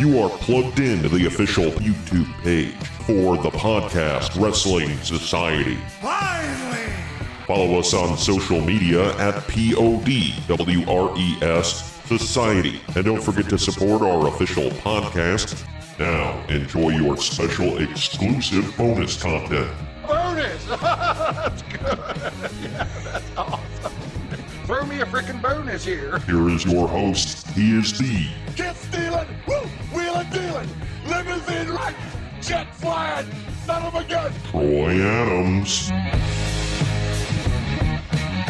You are plugged into the official YouTube page for the Podcast Wrestling Society. Finally! Follow us on social media at PODWRES Society. And don't forget to support our official podcast. Now, enjoy your special exclusive bonus content. Bonus! That's good! Yeah, that's awesome. Throw me a freaking bonus here. Here is your host. He is the Get stealing, woo, wheeling, dealing, limousine right, jet flying, son of a gun. Troy Adams.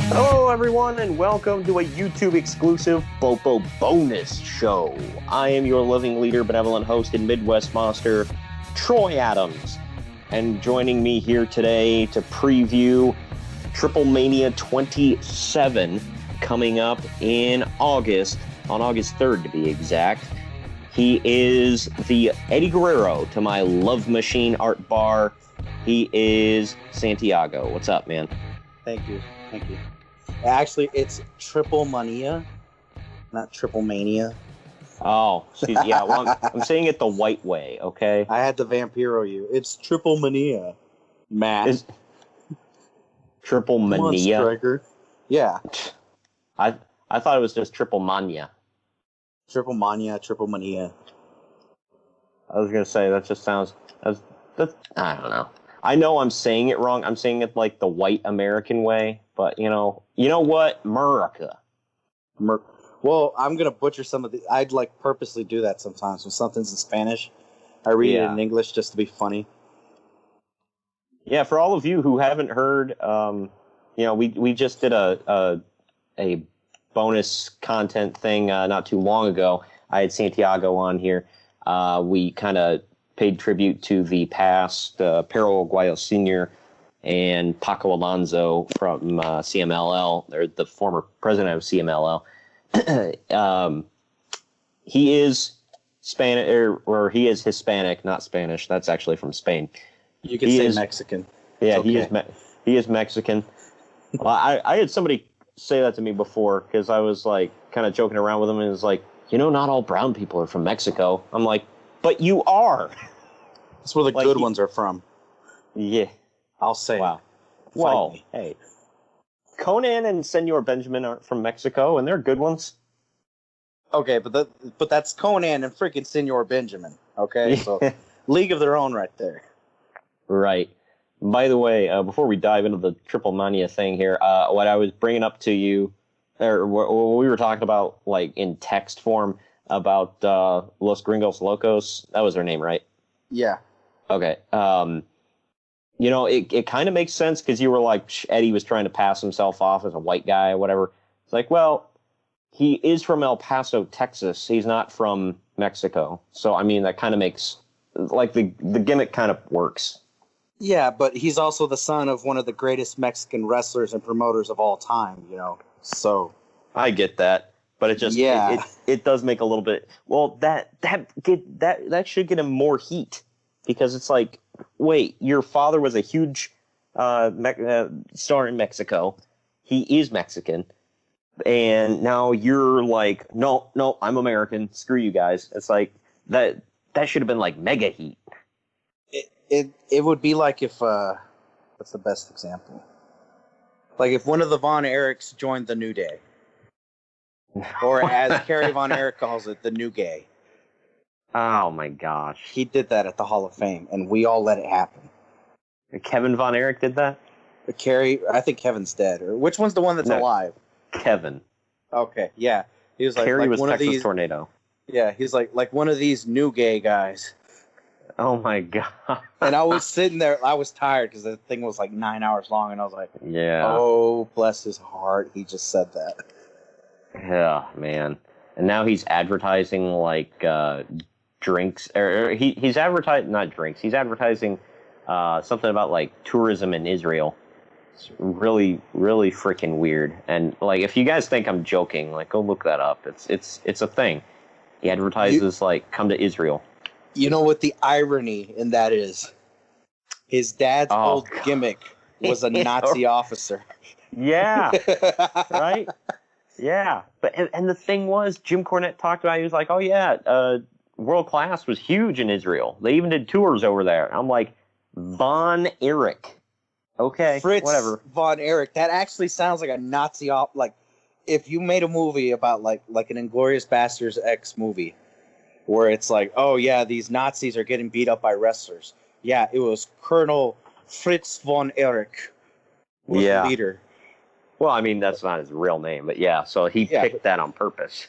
Hello, everyone, and welcome to a YouTube-exclusive Bopo bonus show. I am your loving leader, benevolent host, and Midwest monster, Troy Adams. And joining me here today to preview TripleMania XXVII coming up in August, on August 3rd to be exact. He is the Eddie Guerrero to my Love Machine Art Bar. He is Santiago. What's up, man? Thank you. Actually, it's TripleMania, not TripleMania. Oh, yeah, well, I'm saying it the white way, okay? I had to Vampiro you. It's TripleMania, Matt. TripleMania? Come on, Striker. Yeah. I thought it was just TripleMania. TripleMania. I was going to say, that just sounds... That's, I don't know. I know I'm saying it wrong. I'm saying it like the white American way, but, you know what? America. Well, I'm going to butcher some of the... I'd, purposely do that sometimes. When something's in Spanish, I read it in English just to be funny. Yeah, for all of you who haven't heard, we just did a bonus content thing not too long ago. I had Santiago on here. We kind of paid tribute to the past Perro Aguayo Sr. and Paco Alonso from CMLL, or the former president of CMLL. He is Spanish, or he is Hispanic, not Spanish. That's actually from Spain. You can say Mexican. Yeah, okay. he is Mexican. Well, I had somebody say that to me before because I was kind of joking around with him, and it was like, not all brown people are from Mexico. I'm like, but you are. That's where the good ones are from. Yeah, I'll say. Wow. Well, hey, Conan and Senor Benjamin aren't from Mexico, and they're good ones. Okay, but that's Conan and freaking Senor Benjamin. Okay, so league of their own right there. Right. By the way, before we dive into the TripleMania thing here, what I was bringing up to you, or what we were talking about, in text form, about Los Gringos Locos. That was their name, right? Yeah. Okay. It kind of makes sense because you were like, Eddie was trying to pass himself off as a white guy or whatever. It's like, well, he is from El Paso, Texas. He's not from Mexico. So, I mean, that kind of makes, the gimmick kind of works. Yeah, but he's also the son of one of the greatest Mexican wrestlers and promoters of all time, so... I get that, but it just... Yeah. It does make a little bit... Well, that should get him more heat, because it's like, wait, your father was a huge star in Mexico. He is Mexican, and now you're like, no, I'm American, screw you guys. It's like, that should have been mega heat. It would be like if what's the best example? Like if one of the Von Erichs joined the New Day, or as Kerry Von Erich calls it, the New Gay. Oh my gosh! He did that at the Hall of Fame, and we all let it happen. Kevin Von Erich did that. I think Kevin's dead. Or which one's the one that's alive? Kevin. Okay, yeah. He was Kerry was one Texas of these Tornado. Yeah, he's like one of these New Gay guys. Oh my god! And I was sitting there. I was tired because the thing was 9 hours long, and I was like, "Yeah, oh bless his heart, he just said that." Yeah, man. And now he's advertising drinks, or he's advertising not drinks. He's advertising something about tourism in Israel. It's really, really freaking weird. And if you guys think I'm joking, go look that up. It's a thing. He advertises come to Israel. You know what the irony in that is? His dad's old gimmick was a Nazi officer. Yeah. Right? Yeah. But and the thing was, Jim Cornette talked about it. He was like, oh, yeah, World Class was huge in Israel. They even did tours over there. I'm like, Von Erich. Okay, Fritz whatever. von Erich. That actually sounds like a Nazi like if you made a movie about like an Inglourious Basterds X movie where it's like, oh yeah, these Nazis are getting beat up by wrestlers. Yeah, it was Colonel Fritz von Erich was the leader. Well, I mean, that's not his real name, but yeah, so he picked that on purpose.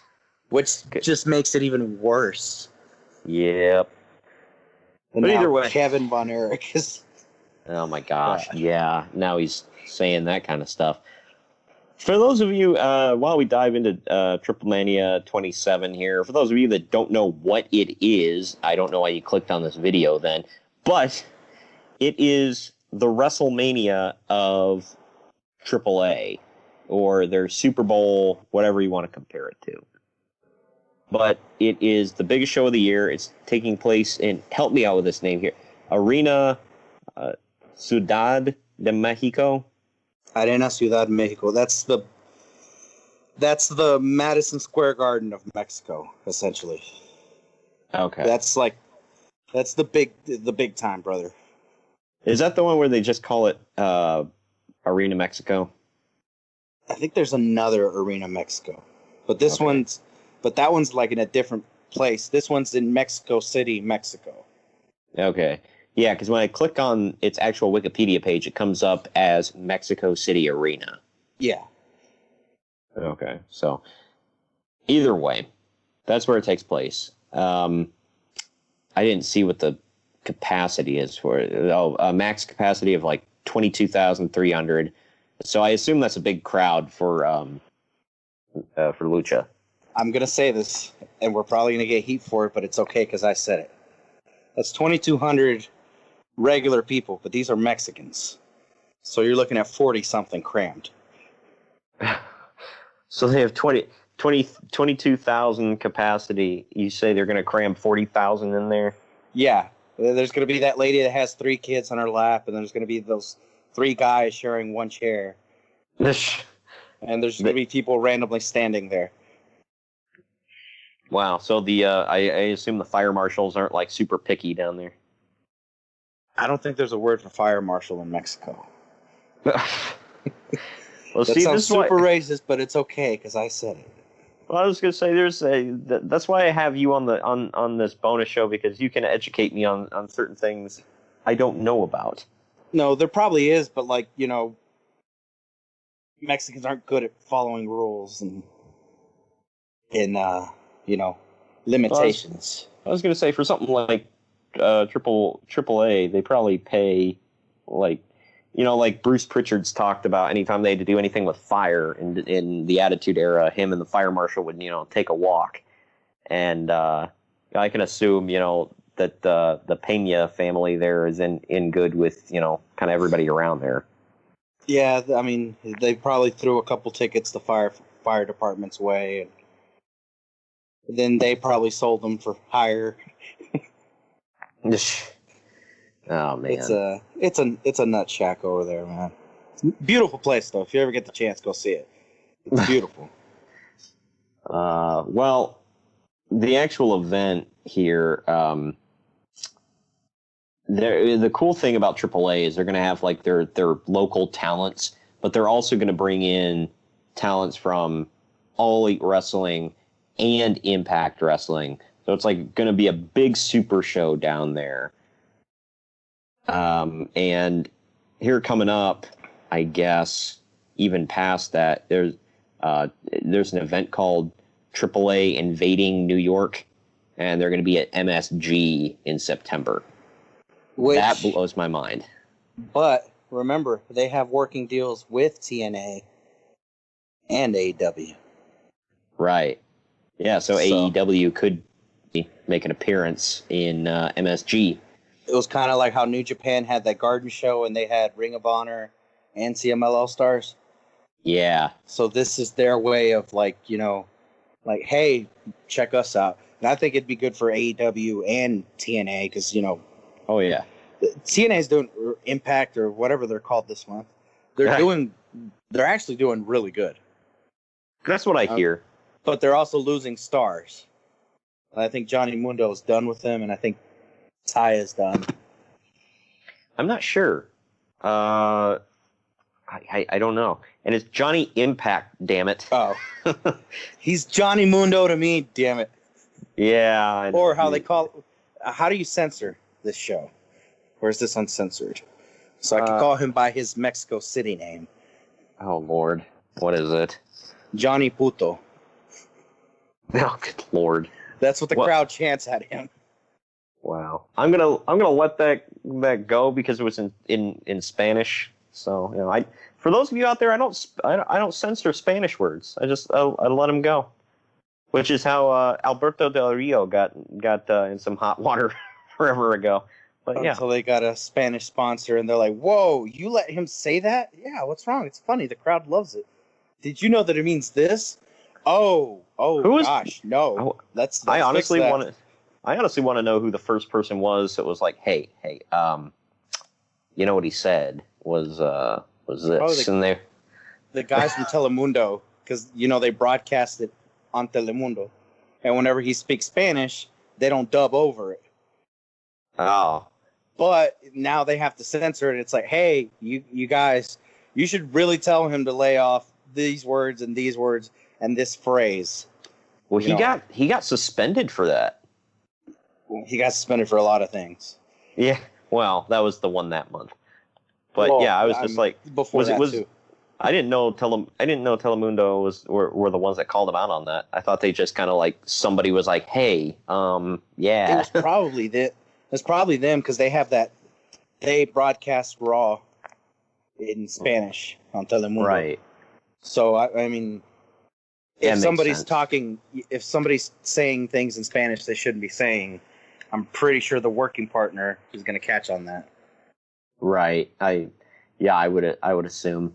Which just makes it even worse. Yep. And but either way. Kevin von Erich is... Oh my gosh, yeah. Now he's saying that kind of stuff. For those of you, while we dive into TripleMania XXVII here, for those of you that don't know what it is, I don't know why you clicked on this video then, but it is the WrestleMania of AAA, or their Super Bowl, whatever you want to compare it to. But it is the biggest show of the year. It's taking place in, help me out with this name here, Arena Ciudad de Mexico. Arena Ciudad Mexico. That's the Madison Square Garden of Mexico, essentially. Okay. That's the big time, brother. Is that the one where they just call it Arena Mexico? I think there's another Arena Mexico, but that one's like in a different place. This one's in Mexico City, Mexico. Okay. Yeah, because when I click on its actual Wikipedia page, it comes up as Mexico City Arena. Yeah. Okay, so either way, that's where it takes place. I didn't see what the capacity is for it. A max capacity of like 22,300. So I assume that's a big crowd for Lucha. I'm gonna say this, and we're probably gonna get heat for it, but it's okay because I said it. That's 2,200 regular people, but these are Mexicans. So you're looking at 40-something crammed. So they have 22,000 capacity. You say they're going to cram 40,000 in there? Yeah. There's going to be that lady that has 3 kids on her lap, and there's going to be those 3 guys sharing one chair. And there's going to be people randomly standing there. Wow. So I assume the fire marshals aren't like super picky down there. I don't think there's a word for fire marshal in Mexico. Well, that sounds super racist, but it's okay because I said it. Well, I was going to say that's why I have you on this bonus show, because you can educate me on certain things I don't know about. No, there probably is, but like, you know, Mexicans aren't good at following rules and you know, limitations. I was going to say, for something like AAA, they probably pay like, you know, like Bruce Pritchard's talked about, anytime they had to do anything with fire in the Attitude Era, him and the fire marshal would, you know, take a walk. And I can assume, you know, that the Pena family there is in good with, you know, kind of everybody around there. Yeah, I mean, they probably threw a couple tickets the fire department's way, and then they probably sold them for higher. Oh man, it's a nut shack over there, man. Beautiful place though. If you ever get the chance, go see it. It's beautiful. Well, the actual event here, the cool thing about AAA is they're going to have like their local talents, but they're also going to bring in talents from All Elite Wrestling and Impact Wrestling. So it's like going to be a big super show down there. And here coming up, I guess, even past that, there's an event called AAA Invading New York, and they're going to be at MSG in September. That blows my mind. But remember, they have working deals with TNA and AEW. Right. Yeah, so AEW could make an appearance in MSG. It was kind of like how New Japan had that Garden Show and they had Ring of Honor and CMLL All-Stars. Yeah. So this is their way of like, you know, like, hey, check us out. And I think it'd be good for AEW and TNA because, you know. Oh, yeah. TNA's doing Impact or whatever they're called this month. They're actually doing really good. That's what I hear. But they're also losing stars. I think Johnny Mundo is done with him, and I think Ty is done. I'm not sure. I don't know. And it's Johnny Impact, damn it. Oh. He's Johnny Mundo to me, damn it. Yeah. Or how they call... How do you censor this show? Or is this uncensored? So I can call him by his Mexico City name. Oh, Lord. What is it? Johnny Puto. Oh, good Lord. That's what the crowd chants at him. Wow. I'm gonna let that go because it was in Spanish. So, you know, for those of you out there, I don't censor Spanish words. I let them go. Which is how Alberto Del Rio got in some hot water forever ago. But yeah. Until they got a Spanish sponsor, and they're like, "Whoa, you let him say that? Yeah, what's wrong? It's funny. The crowd loves it. Did you know that it means this? Oh, gosh, no. Let's I honestly fix that." want to know who the first person was that was like, hey, you know what he said was this in there. The guys from Telemundo, because they broadcast it on Telemundo, and whenever he speaks Spanish, they don't dub over it. Oh. But now they have to censor it. It's like, hey, you guys, you should really tell him to lay off these words and this phrase. Well, he got suspended for that. He got suspended for a lot of things. Yeah. Well, that was the one that month. But I was just like, before that too. I didn't know Telemundo were the ones that called him out on that. I thought they just kind of like somebody was like, hey, yeah. It was probably that. It's probably them because they have that. They broadcast Raw in Spanish on Telemundo. Right. So I mean, if somebody's saying things in Spanish they shouldn't be saying, I'm pretty sure the working partner is going to catch on that. Right. I would assume.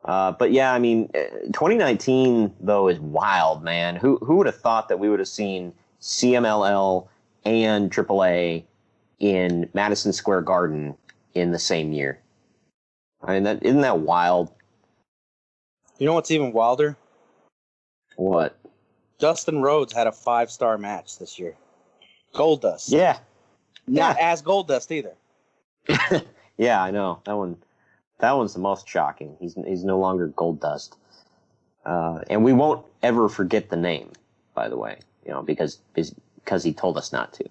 But yeah, I mean, 2019 though is wild, man. Who would have thought that we would have seen CMLL and AAA in Madison Square Garden in the same year? I mean, isn't that wild? You know what's even wilder? What? Dustin Rhodes had a 5-star match this year. Goldust. Yeah. Not as Goldust either. Yeah, I know. That one's the most shocking. He's no longer Goldust. And we won't ever forget the name, by the way, because he told us not to.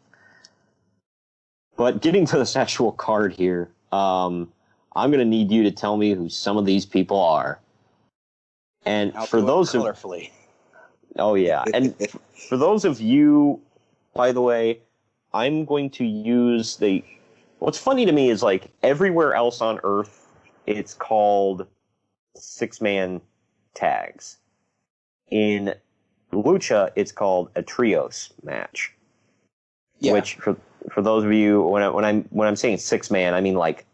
But getting to this actual card here, I'm going to need you to tell me who some of these people are. And for those colorfully. Oh yeah, and for those of you, by the way, I'm going to use what's funny to me is like everywhere else on Earth, it's called 6-man tags. In Lucha, it's called a trios match. Yeah. Which for those of you, when I'm saying 6-man, I mean like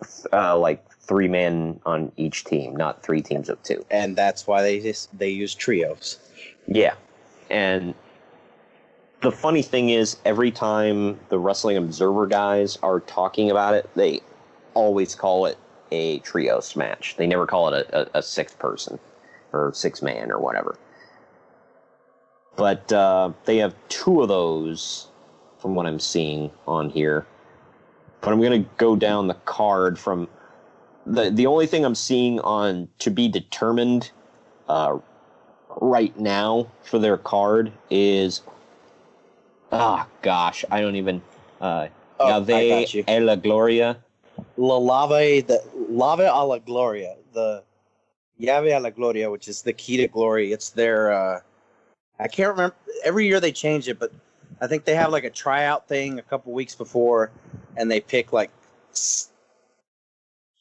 3 men on each team, not 3 teams of 2. And that's why they use trios. Yeah, and the funny thing is, every time the Wrestling Observer guys are talking about it, they always call it a trios match. They never call it a 6th person or 6-man or whatever. But they have 2 of those from what I'm seeing on here. But I'm going to go down the card from the only thing I'm seeing on to be determined right now for their card is I don't even Llave a la Gloria. Llave a la Gloria. The Llave a la Gloria, which is the key to glory. It's their I can't remember, every year they change it, but I think they have like a tryout thing a couple weeks before, and they pick like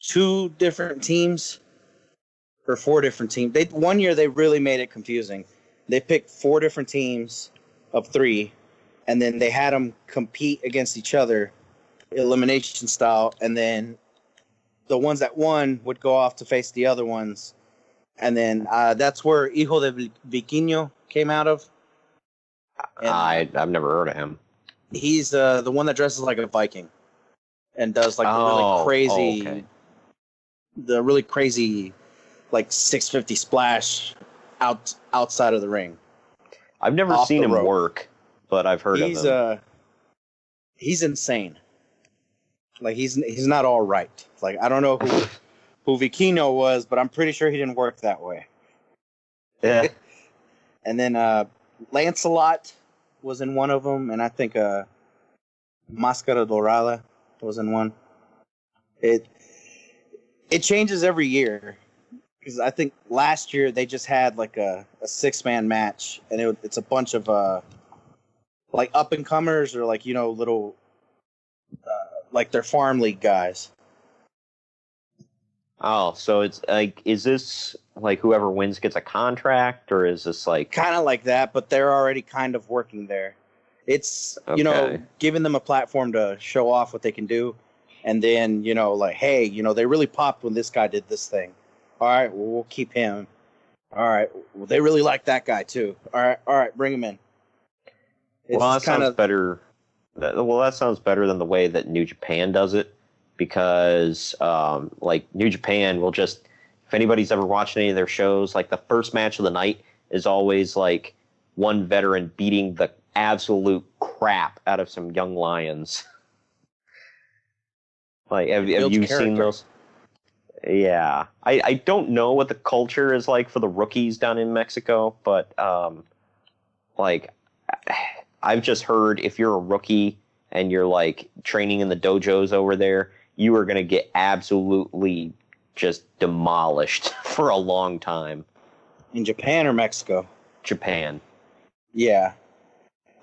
2 different teams or 4 different teams. One year they really made it confusing. They picked 4 different teams of 3, and then they had them compete against each other, elimination style, and then the ones that won would go off to face the other ones. And then that's where Hijo de Vikingo came out of. And I've never heard of him. He's the one that dresses like a Viking and does like the really crazy like 650 splash outside of the ring. I've never seen him work. but I've heard of him. He's insane. Like he's not all right. Like I don't know who Vicino was, but I'm pretty sure he didn't work that way. Yeah. And then Lancelot was in one of them, and I think Máscara Dorada was in one. It changes every year because I think last year they just had like a 6-man match, and it's a bunch of like up and comers or like little like they're farm league guys. Oh, so it's like, is this like whoever wins gets a contract, or is this like Kind of like that, but they're already kind of working there. It's Okay. giving them a platform to show off what they can do, and then like, hey, they really popped when this guy did this thing. All right, well, we'll keep him. All right, well, they really like that guy too. All right, bring him in. Well, that sounds better. Well, that sounds better than the way that New Japan does it, because like New Japan will just, if anybody's ever watched any of their shows, like the first match of the night is always like one veteran beating the absolute crap out of some young lions. Like, have you seen those? Yeah, I don't know what the culture is like for the rookies down in Mexico, but like I've just heard if you're a rookie and you're like training in the dojos over there, you are going to get absolutely just demolished for a long time. In Japan or Mexico? Japan. Yeah.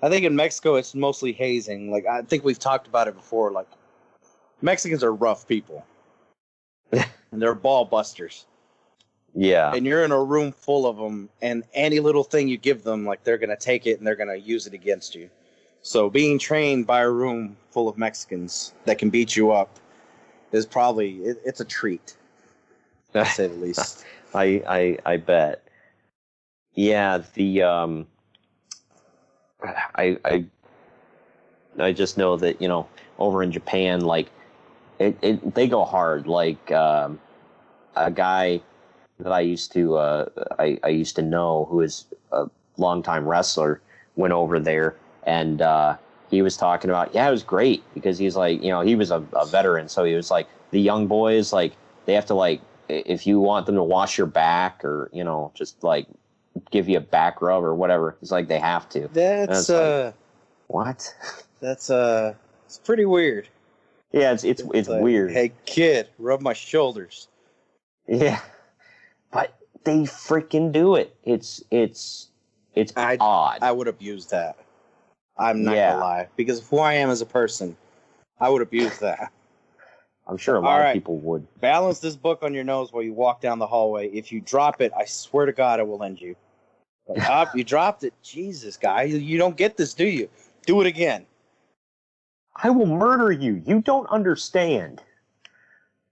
I think in Mexico it's mostly hazing. Like I think we've talked about it before. Like Mexicans are rough people. And they're ball busters. Yeah. And you're in a room full of them, and any little thing you give them, like they're going to take it and they're going to use it against you. So being trained by a room full of Mexicans that can beat you up is probably, it's a treat, to say the least. I bet. Yeah, the I just know that, over in Japan, like they go hard. Like a guy that I used to I used to know, who is a longtime wrestler, went over there, and he was talking about, it was great, because he's like, he was a veteran, so he was like, the young boys, like, they have to, like, if you want them to wash your back or just like give you a back rub or whatever, it's like they have to. That's like, what? That's it's pretty weird. Yeah, it's like, weird. Hey kid, rub my shoulders. Yeah, but they freaking do it. It's odd. I would abuse that. I'm not gonna lie, because of who I am as a person, I would abuse that. I'm sure a lot of people would. Balance this book on your nose while you walk down the hallway. If you drop it, I swear to God, I will end you. But, you dropped it. Jesus, guy, you don't get this, do you? Do it again. I will murder you. You don't understand.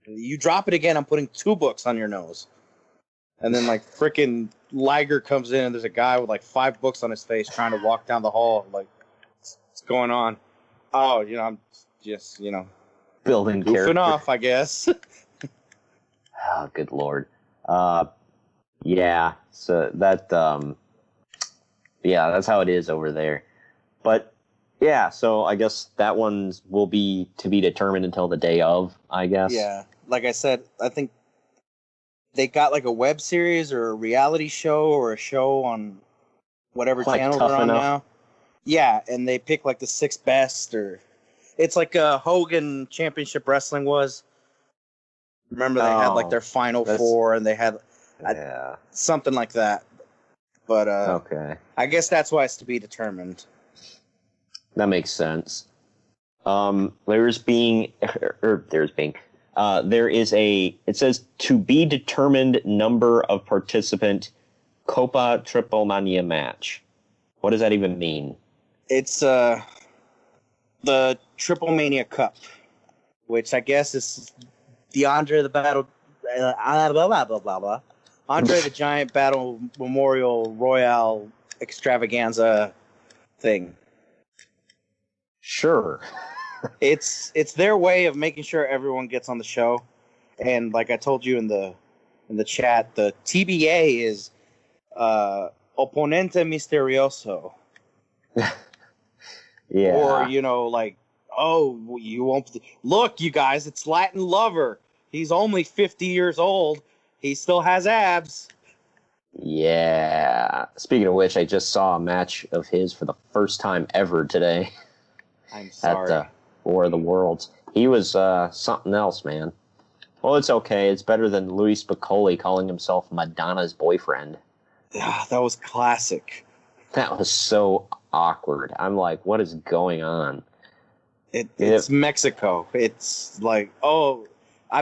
You drop it again, I'm putting 2 books on your nose. And then, like, frickin' Liger comes in, and there's a guy with, like, 5 books on his face trying to walk down the hall. Like, what's going on? Oh, I'm just, building character. Goofing off, I guess. Oh, good Lord. Yeah, so that, that's how it is over there. But, yeah, so I guess that one will be to be determined until the day of, I guess. Yeah, like I said, I think they got like a web series or a reality show or a show on whatever Like channel Tough they're on Enough? now. Yeah, and they pick like the 6 best, or it's like Hogan Championship Wrestling was. Remember they had like their Final 4, and they had something like that. But okay, I guess that's why it's to be determined. that makes sense. There is it says to be determined number of participant Copa TripleMania match. What does that even mean? It's the TripleMania Cup, which I guess is the Andre the Battle, blah blah blah blah blah, Andre the Giant Battle Memorial Royale Extravaganza thing. Sure. It's their way of making sure everyone gets on the show, and like I told you in the chat, the TBA is Oponente Misterioso. Yeah. Or, you know, like, oh, you won't look, you guys, it's Latin Lover. He's only 50 years old. He still has abs. Yeah. Speaking of which, I just saw a match of his for the first time ever today. I'm sorry. At the War of the Worlds. He was something else, man. Well, it's okay. It's better than Luis Piccoli calling himself Madonna's boyfriend. Yeah, that was classic. That was so awkward. I'm like, what is going on? It's Mexico. It's like, oh, I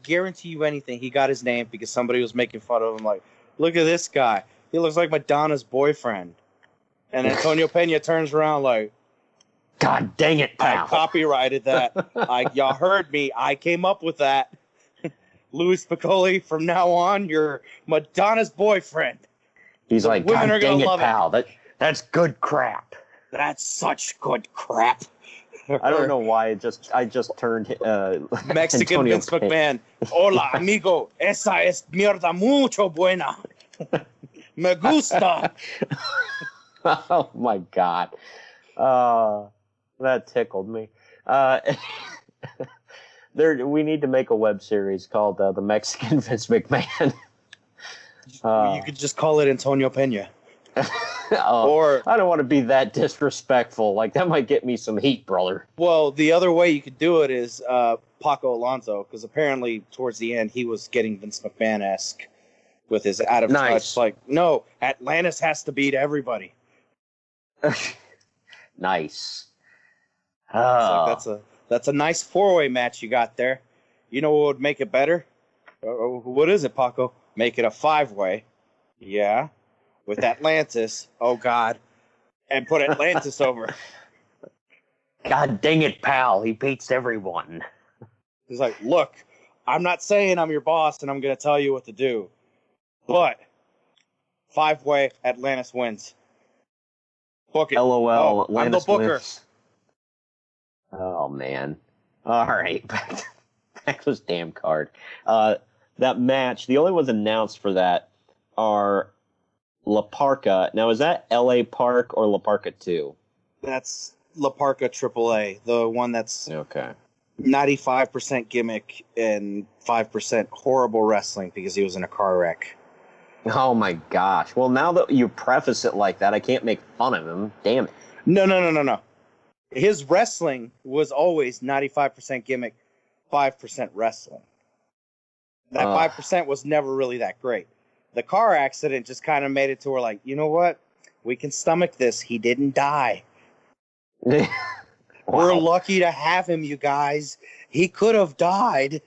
guarantee you anything. He got his name because somebody was making fun of him. Like, look at this guy. He looks like Madonna's boyfriend. And Antonio Pena turns around like, God dang it, pal. I copyrighted that. Y'all heard me. I came up with that. Luis Piccoli, from now on, you're Madonna's boyfriend. He's like, women God are gonna dang it, love pal. That's good crap. That's such good crap. I don't know why I just turned Mexican Antonio Vince McMahon. Hola, amigo. Esa es mierda mucho buena. Me gusta. Oh my God. That tickled me. We need to make a web series called The Mexican Vince McMahon. You could just call it Antonio Pena. Or I don't want to be that disrespectful. Like, that might get me some heat, brother. Well, the other way you could do it is Paco Alonso, because apparently towards the end he was getting Vince McMahon-esque with his out of touch. Like, no, Atlantis has to beat everybody. Nice. So that's a nice four-way match you got there. You know what would make it better? What is it, Paco? Make it a five-way. Yeah. With Atlantis. Oh, God. And put Atlantis over. God dang it, pal. He beats everyone. He's like, look, I'm not saying I'm your boss and I'm going to tell you what to do. But five-way, Atlantis wins. Book it. LOL, Atlantis I'm the booker. wins. Oh, man. All right. Back to this damn card. That match, the only ones announced for that are La Parka. Now, is that LA Park or La Parka 2? That's La Parka AAA, the one that's okay. 95% gimmick and 5% horrible wrestling because he was in a car wreck. Oh, my gosh. Well, now that you preface it like that, I can't make fun of him. Damn it. No. His wrestling was always 95% gimmick, 5% wrestling. That 5% was never really that great. The car accident just kind of made it to where, like, you know what? We can stomach this. He didn't die. Wow. We're lucky to have him, you guys. He could have died.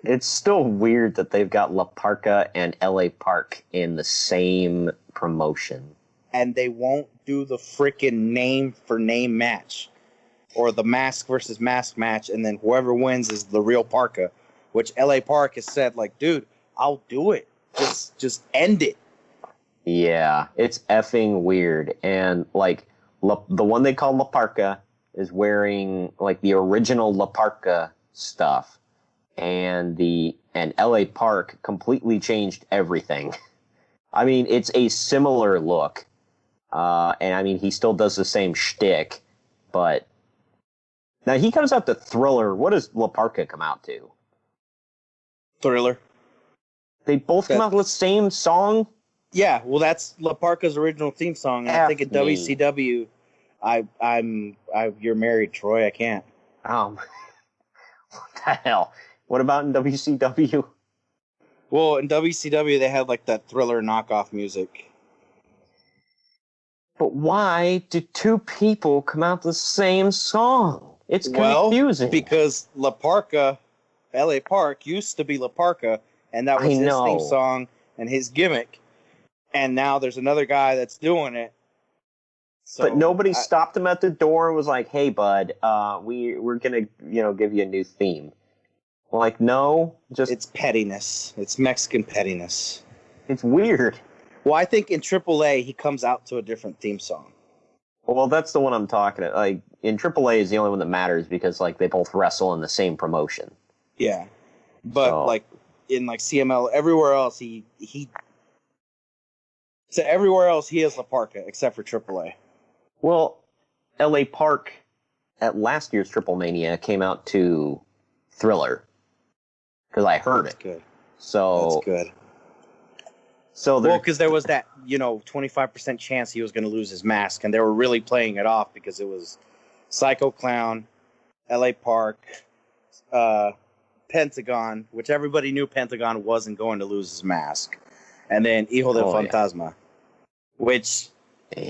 It's still weird that they've got La Parka and LA Park in the same promotion. And they won't do the freaking name-for-name match. Or the mask versus mask match, and then whoever wins is the real Parka. Which LA Park has said, like, dude, I'll do it. Just end it. Yeah, it's effing weird. And, like, the one they call La Parka is wearing, like, the original La Parka stuff. And LA Park completely changed everything. I mean, it's a similar look. And, I mean, he still does the same shtick. But now he comes out to Thriller. What does La Parka come out to? Thriller. They both come out with the same song? Yeah, well, that's La Parka's original theme song. And I think in WCW, you're married, Troy. I can't. What the hell? What about in WCW? Well, in WCW, they had like that Thriller knockoff music. But why do two people come out with the same song? It's confusing. Well, because La Parka, LA Park, used to be La Parka, and that was his theme song and his gimmick. And now there's another guy that's doing it. So but nobody stopped him at the door and was like, "Hey, bud, we're gonna give you a new theme." Like, no, just it's pettiness. It's Mexican pettiness. It's weird. Well, I think in AAA he comes out to a different theme song. Well, that's the one I'm talking about. Like, in AAA is the only one that matters because, like, they both wrestle in the same promotion. Yeah, but like in like CML, everywhere else he is La Parka except for AAA. Well, L.A. Park at last year's TripleMania came out to Thriller because I heard That's it. good. So That's good. So well, because there was that 25% chance he was going to lose his mask, and they were really playing it off because it was Psycho Clown, L.A. Park, Pentagon, which everybody knew Pentagon wasn't going to lose his mask, and then Hijo del Fantasma, which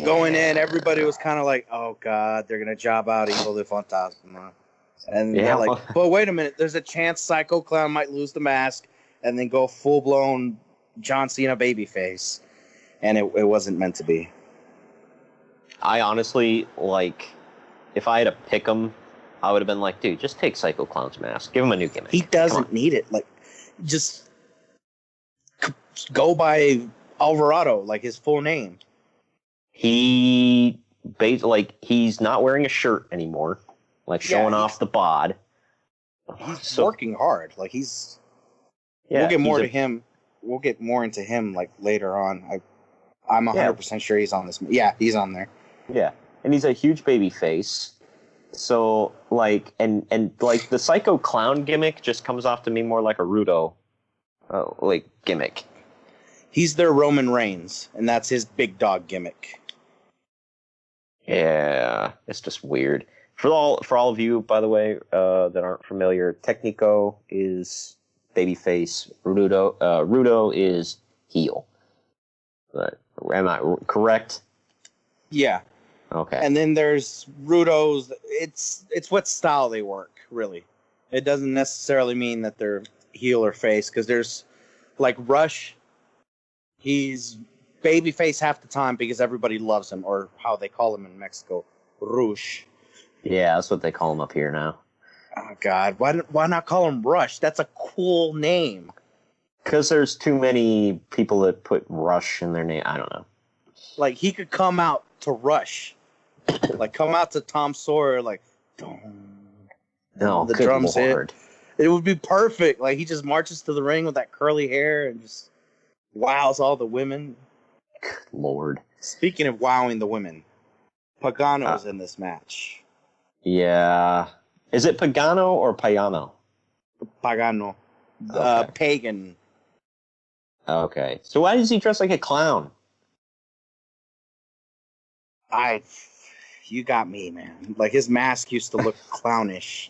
going in, everybody was kind of like, oh God, they're going to job out Hijo del Fantasma. And they're like, but wait a minute, there's a chance Psycho Clown might lose the mask and then go full-blown John Cena babyface. And it wasn't meant to be. I honestly, if I had to pick him, I would have been like, dude, just take Psycho Clown's mask. Give him a new gimmick. He doesn't need it. Just go by Alvarado, his full name. He's not wearing a shirt anymore. Showing off the bod. He's working hard. We'll get more to him. We'll get more into him later on. I'm 100% sure he's on this. Yeah, he's on there. Yeah, and he's a huge baby face. So the Psycho Clown gimmick just comes off to me more like a Rudo, gimmick. He's their Roman Reigns, and that's his big dog gimmick. Yeah, it's just weird. For all of you, by the way, that aren't familiar, Technico is babyface. Rudo is heel. But am I correct? Yeah. Okay. And then there's Rudo's. It's what style they work, really. It doesn't necessarily mean that they're heel or face, because there's Rush. He's babyface half the time because everybody loves him, or how they call him in Mexico, Rush. Yeah, that's what they call him up here now. Oh, God. Why not call him Rush? That's a cool name. Because there's too many people that put Rush in their name. I don't know. He could come out to Rush. Come out to Tom Sawyer, no, the drums hit. It would be perfect. He just marches to the ring with that curly hair and just wows all the women. Good Lord. Speaking of wowing the women, Pagano's in this match. Yeah. Is it Pagano or Payano? Pagano. Okay. Pagan. Okay. So why does he dress like a clown? You got me, man. His mask used to look clownish.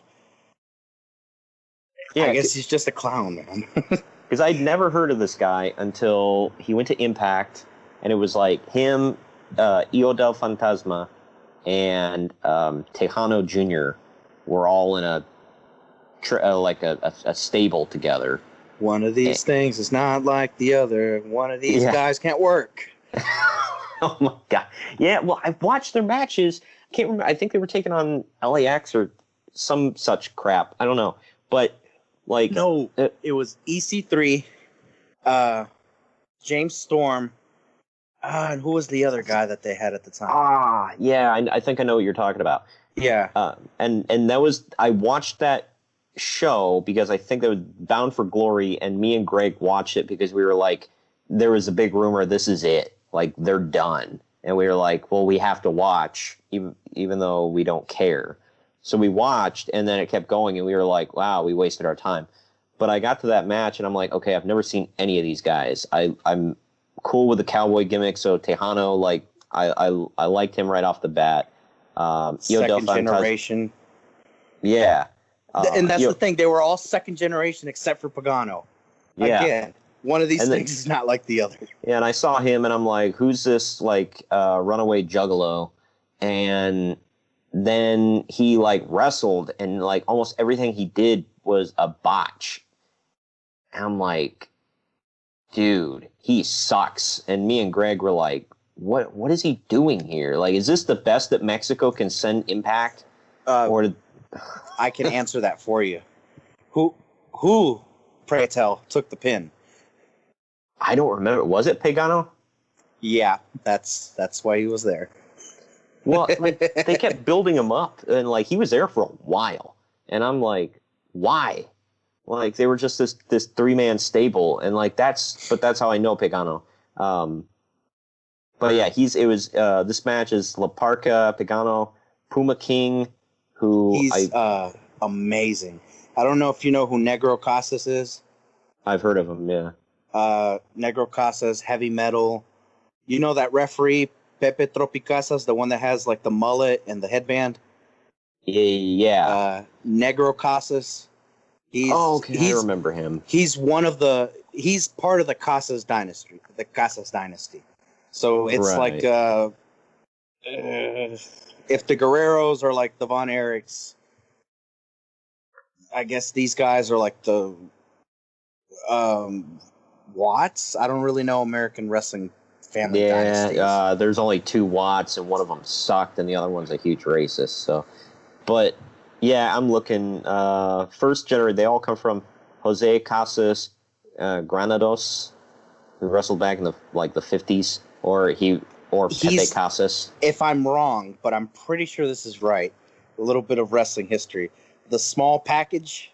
Yeah, I guess he's just a clown, man. Because I'd never heard of this guy until he went to Impact, and it was him, Hijo del Fantasma, and Tejano Jr. were all in a stable together. One of these things is not like the other. One of these guys can't work. Oh my God! Yeah, well, I've watched their matches. I can't remember. I think they were taking on LAX or some such crap. I don't know, but no, it was EC3, James Storm, and who was the other guy that they had at the time? Yeah, I think I know what you're talking about. Yeah, and that was, I watched that show because I think they were Bound for Glory, and me and Greg watched it because we were there was a big rumor this is it, they're done, and we were well, we have to watch even though we don't care. So we watched, and then it kept going, and we were wow, we wasted our time. But I got to that match, and I'm okay, I've never seen any of these guys. I'm cool with the cowboy gimmick, so Tejano, I liked him right off the bat. Second generation. Yeah. And that's the thing, they were all second generation except for Pagano. Yeah. Again, one of these things is not like the other. Yeah, and I saw him, and I'm who's this, runaway juggalo? And then he wrestled, and almost everything he did was a botch. And I'm dude, he sucks. And me and Greg were what is he doing here? Is this the best that Mexico can send Impact? I can answer that for you. Who, pray tell, took the pin? I don't remember. Was it Pagano? Yeah, that's why he was there. Well, they kept building him up, and he was there for a while, and I'm why? They were just this 3-man stable, and that's how I know Pagano. But yeah, this match is La Parca, Pagano, Puma King, who he's amazing. I don't know if you know who Negro Casas is. I've heard of him, yeah. Negro Casas, heavy metal. You know that referee, Pepe Tropicasas, the one that has like the mullet and the headband? Yeah. Negro Casas. I remember him. He's part of the Casas dynasty. The Casas dynasty. So it's like if the Guerreros are like the Von Erichs, I guess these guys are like the Watts. I don't really know American wrestling family dynasties. Yeah, there's only 2 Watts, and one of them sucked, and the other one's a huge racist. So, but yeah, I'm looking. First generation, they all come from Jose Casas Granados, who wrestled back in the 50s, or Pepe Casas. If I'm wrong, but I'm pretty sure this is right. A little bit of wrestling history. The small package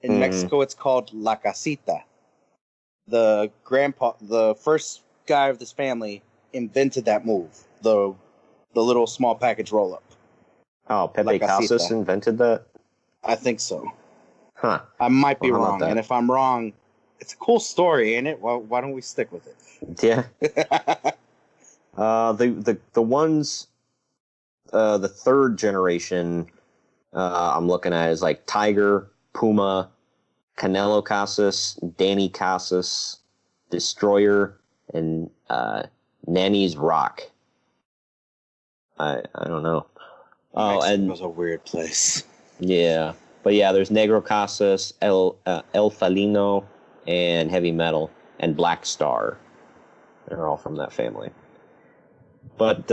in Mexico, it's called La Casita. The first guy of this family invented that move. The little small package roll up. Oh, Pepe Casas invented that? I think so. Huh. I might be wrong, and if I'm wrong, it's a cool story, ain't it? Well, why don't we stick with it? Yeah. The ones, the third generation, I'm looking at is like Tiger, Puma, Canelo Casas, Danny Casas, Destroyer, and Nanny's Rock. I don't know. Oh, and it was a weird place. Yeah, but yeah, there's Negro Casas, El Felino, and Heavy Metal, and Black Star. They're all from that family. But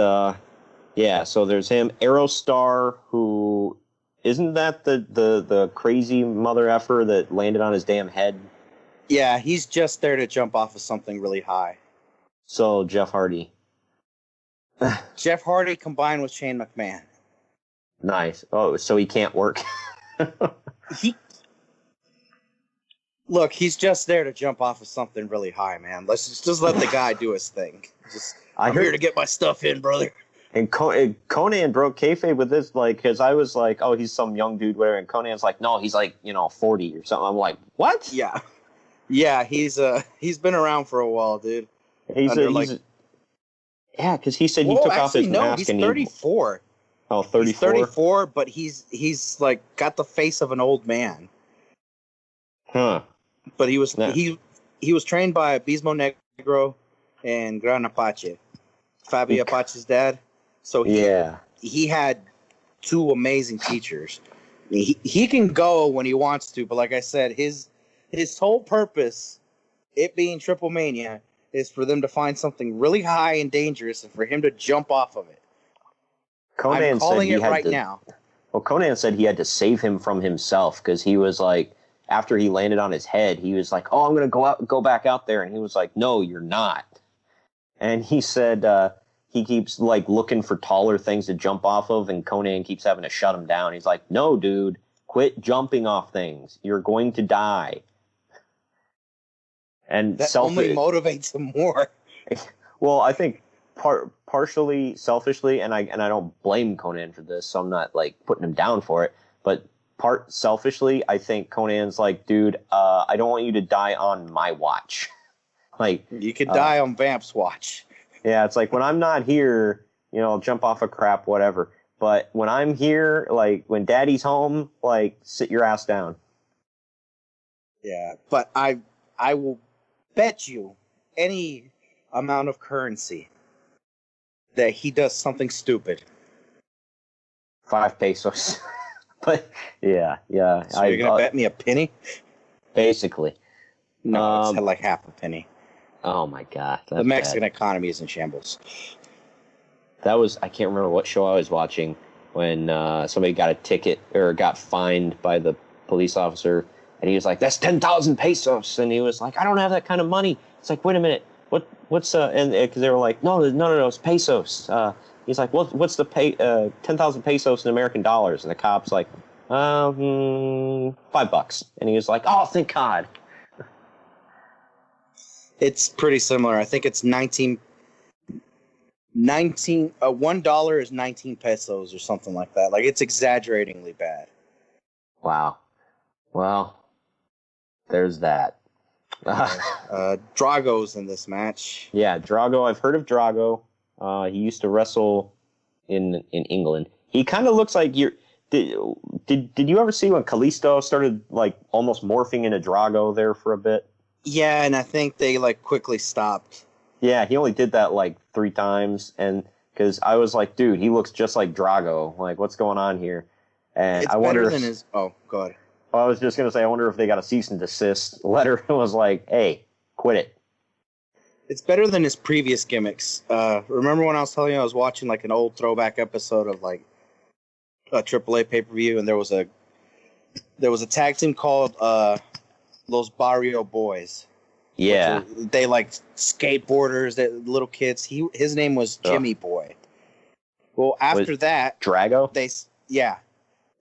yeah, so there's him, Aerostar, who isn't that the crazy mother effer that landed on his damn head? Yeah, he's just there to jump off of something really high. So Jeff Hardy. Jeff Hardy combined with Shane McMahon. Nice. Oh, so he can't work. He's just there to jump off of something really high, man. Let's just let the guy do his thing. I'm here to get my stuff in, brother. And Conan broke kayfabe with this, because I was like, oh, he's some young dude, whatever. And Conan's like, no, he's 40 or something. I'm like, what? Yeah, he's been around for a while, dude. Because he said he took off his mask. He's 34. Oh, 34? He's 34, but he's like got the face of an old man. Huh. But he was trained by Abismo Negro and Gran Apache, Fabi Apache's dad. So he had 2 amazing teachers. He can go when he wants to, but like I said, his whole purpose, it being TripleMania, is for them to find something really high and dangerous and for him to jump off of it. Conan I'm calling said it right now. Well, Conan said he had to save him from himself, because he was like, after he landed on his head, he was like, oh, I'm going to go back out there. And he was like, no, you're not. And he said he keeps looking for taller things to jump off of, and Conan keeps having to shut him down. He's like, no, dude, quit jumping off things. You're going to die. And that only motivates him more. Well, I think partially selfishly, and I don't blame Conan for this, so I'm not putting him down for it, but part selfishly, I think Conan's like, dude, I don't want you to die on my watch. You could die on Vamp's watch. Yeah, it's like, when I'm not here, jump off a crap, whatever. But when I'm here, when Daddy's home, sit your ass down. Yeah, but I will bet you any amount of currency that he does something stupid. 5 pesos. But yeah. So you're gonna bet me a penny? Basically. No, it's like half a penny. Oh my god. The Mexican economy is in shambles. I can't remember what show I was watching when somebody got a ticket or got fined by the police officer, and he was like, that's 10,000 pesos. And he was like, I don't have that kind of money. It's like, wait a minute. What's and because they were like, no, it's pesos. He's like, what's the 10,000 pesos in American dollars? And the cop's like, $5. And he was like, oh, thank God. It's pretty similar. I think it's 19 $1 is 19 pesos or something like that. Like, it's exaggeratingly bad. Wow. Well, there's that. Drago's in this match. Yeah, Drago. I've heard of Drago. He used to wrestle in England. He kind of looks like you're. Did you ever see when Kalisto started like almost morphing into Drago there for a bit? Yeah, and I think they like quickly stopped. Yeah, he only did that like 3 times, and because I was like, dude, he looks just like Drago. Like, what's going on here? And It's I wonder better if, than his. Oh, go ahead. I was just gonna say, I wonder if they got a cease and desist letter and was like, hey, quit it. It's better than his previous gimmicks. Remember when I was telling you I was watching like an old throwback episode of like a AAA pay-per-view, and there was a tag team called Los Barrio Boys. Yeah. They like skateboarders, little kids. His name was Jimmy Boy. Well, after that, Drago?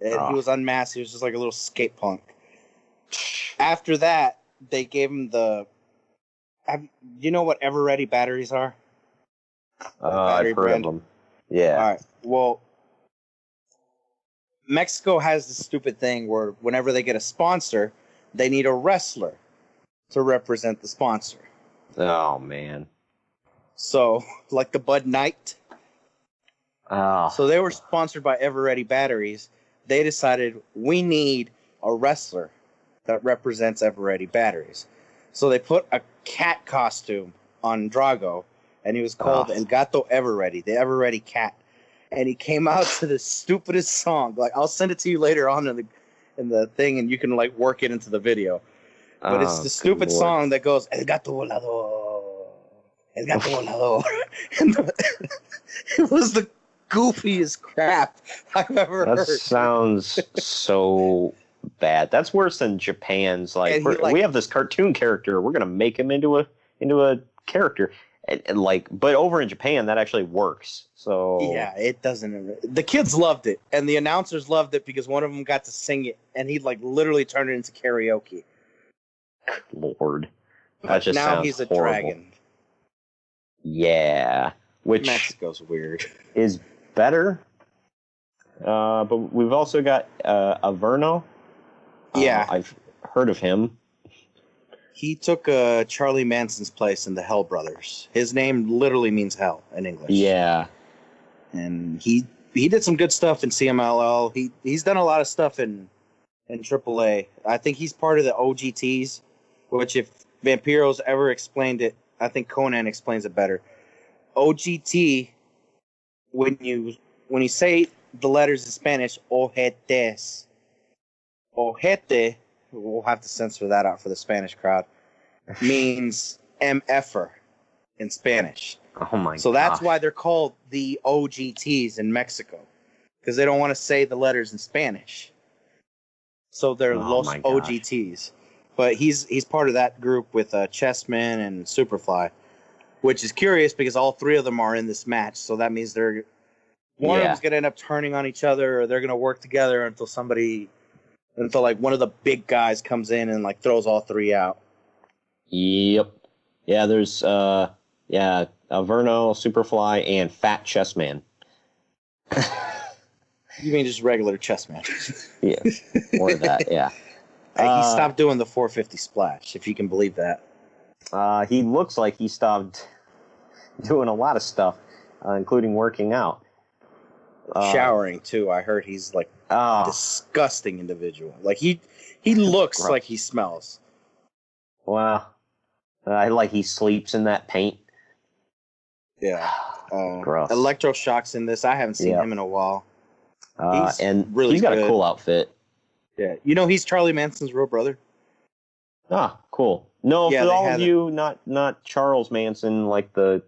And he was unmasked. He was just like a little skate punk. After that, they gave him you know what Ever Ready batteries are? I've heard of them. Yeah. All right. Well, Mexico has this stupid thing where whenever they get a sponsor, they need a wrestler to represent the sponsor. Oh, man. So, like the Bud Knight. Oh. So they were sponsored by Ever Ready batteries. They decided we need a wrestler that represents Ever Ready batteries. So they put a cat costume on Drago, and he was called El Gato Ever Ready, the Ever Ready cat. And he came out to the stupidest song. Like, I'll send it to you later on in the thing, and you can like work it into the video. But it's the stupid song that goes El Gato Volador, El Gato Volador. And it was the goofiest crap I've ever heard. That sounds so bad. That's worse than Japan's. Like, we have this cartoon character. We're gonna make him into a character, and like, but over in Japan that actually works. So yeah, it doesn't. The kids loved it, and the announcers loved it because one of them got to sing it, and he like literally turned it into karaoke. Lord, that just now sounds he's a horrible. dragon. Yeah, which Mexico's weird. Is better. But we've also got Averno. Yeah. I've heard of him. He took Charlie Manson's place in the Hell Brothers. His name literally means hell in English. Yeah. And he did some good stuff in CMLL. He's done a lot of stuff in AAA. I think he's part of the OGTs, which if Vampiro's ever explained it, I think Conan explains it better. OGT, when you say the letters in Spanish, ojetes. Ojete, we'll have to censor that out for the Spanish crowd, means MFer in Spanish. Oh my god. So that's why they're called the OGTs in Mexico, because they don't want to say the letters in Spanish. So they're Los OGTs. But he's part of that group with Chessman and Superfly, which is curious because all 3 of them are in this match. So that means one of them's going to end up turning on each other, or they're going to work together until like one of the big guys comes in and like throws all 3 out. Yep. Yeah, there's Averno, Superfly, and Fat Chessman. You mean just regular Chessman? Yeah, more of that. Yeah. He stopped doing the 450 splash, if you can believe that. He looks like he stopped doing a lot of stuff, including working out. Showering too. I heard he's like a disgusting individual. Like he looks like he smells. Wow. Like he sleeps in that paint. Yeah. Gross. Electroshock's in this. I haven't seen him in a while. And really he's got good. a cool outfit. Yeah. You know he's Charlie Manson's real brother? Ah, cool. No, Yeah, for they all had of you, not Charles Manson, like the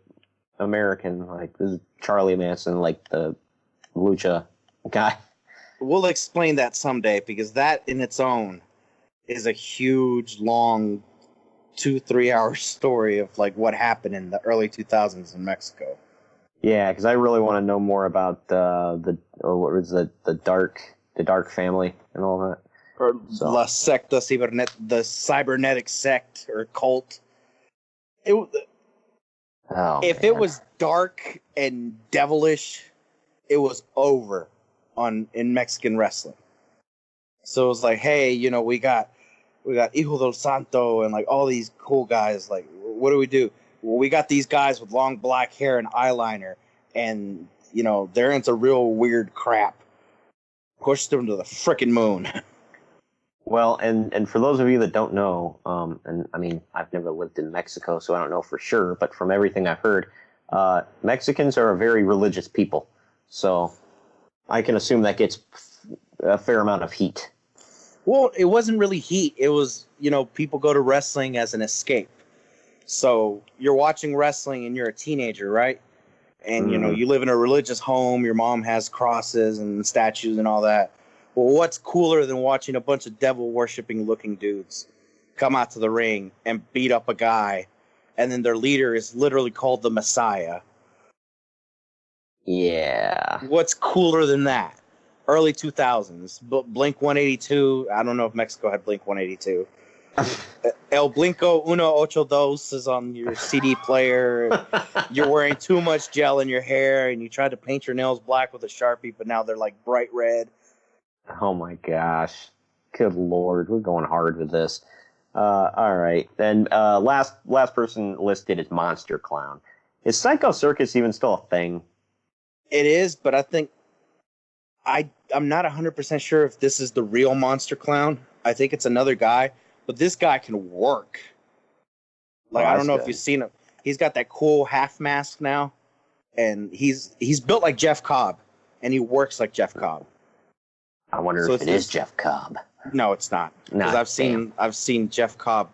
American, like this is Charlie Manson, like the Lucha guy. We'll explain that someday, because that in its own is a huge, long 2-3 hour story of like what happened in the early 2000s in Mexico. Yeah, because I really want to know more about the dark family and all that. Or La Secta the cybernetic sect or cult. If it was dark and devilish, it was over in Mexican wrestling. So it was like, hey, you know, we got Hijo del Santo and like all these cool guys. Like, what do we do? Well, we got these guys with long black hair and eyeliner, and you know they're into real weird crap. Push them to the frickin' moon. Well, and for those of you that don't know, and I mean, I've never lived in Mexico, so I don't know for sure, but from everything I've heard, Mexicans are a very religious people. So I can assume that gets a fair amount of heat. Well, it wasn't really heat. It was, you know, people go to wrestling as an escape. So you're watching wrestling and you're a teenager, right? And, you know, you live in a religious home. Your mom has crosses and statues and all that. Well, what's cooler than watching a bunch of devil-worshipping looking dudes come out to the ring and beat up a guy, and then their leader is literally called the Messiah? Yeah. What's cooler than that? Early 2000s. Blink 182. I don't know if Mexico had Blink 182. El Blinko 182 is on your CD player. You're wearing too much gel in your hair, and you tried to paint your nails black with a Sharpie, but now they're like bright red. Oh my gosh. Good Lord. We're going hard with this. All right. Then last person listed is Monster Clown. Is Psycho Circus even still a thing? It is, but I think I'm not 100% sure if this is the real Monster Clown. I think it's another guy, but this guy can work. Like, I don't know if you've seen him. He's got that cool half mask now, and he's built like Jeff Cobb, and he works like Jeff Cobb. I wonder if it is Jeff Cobb. No, it's not. Because I've seen Jeff Cobb.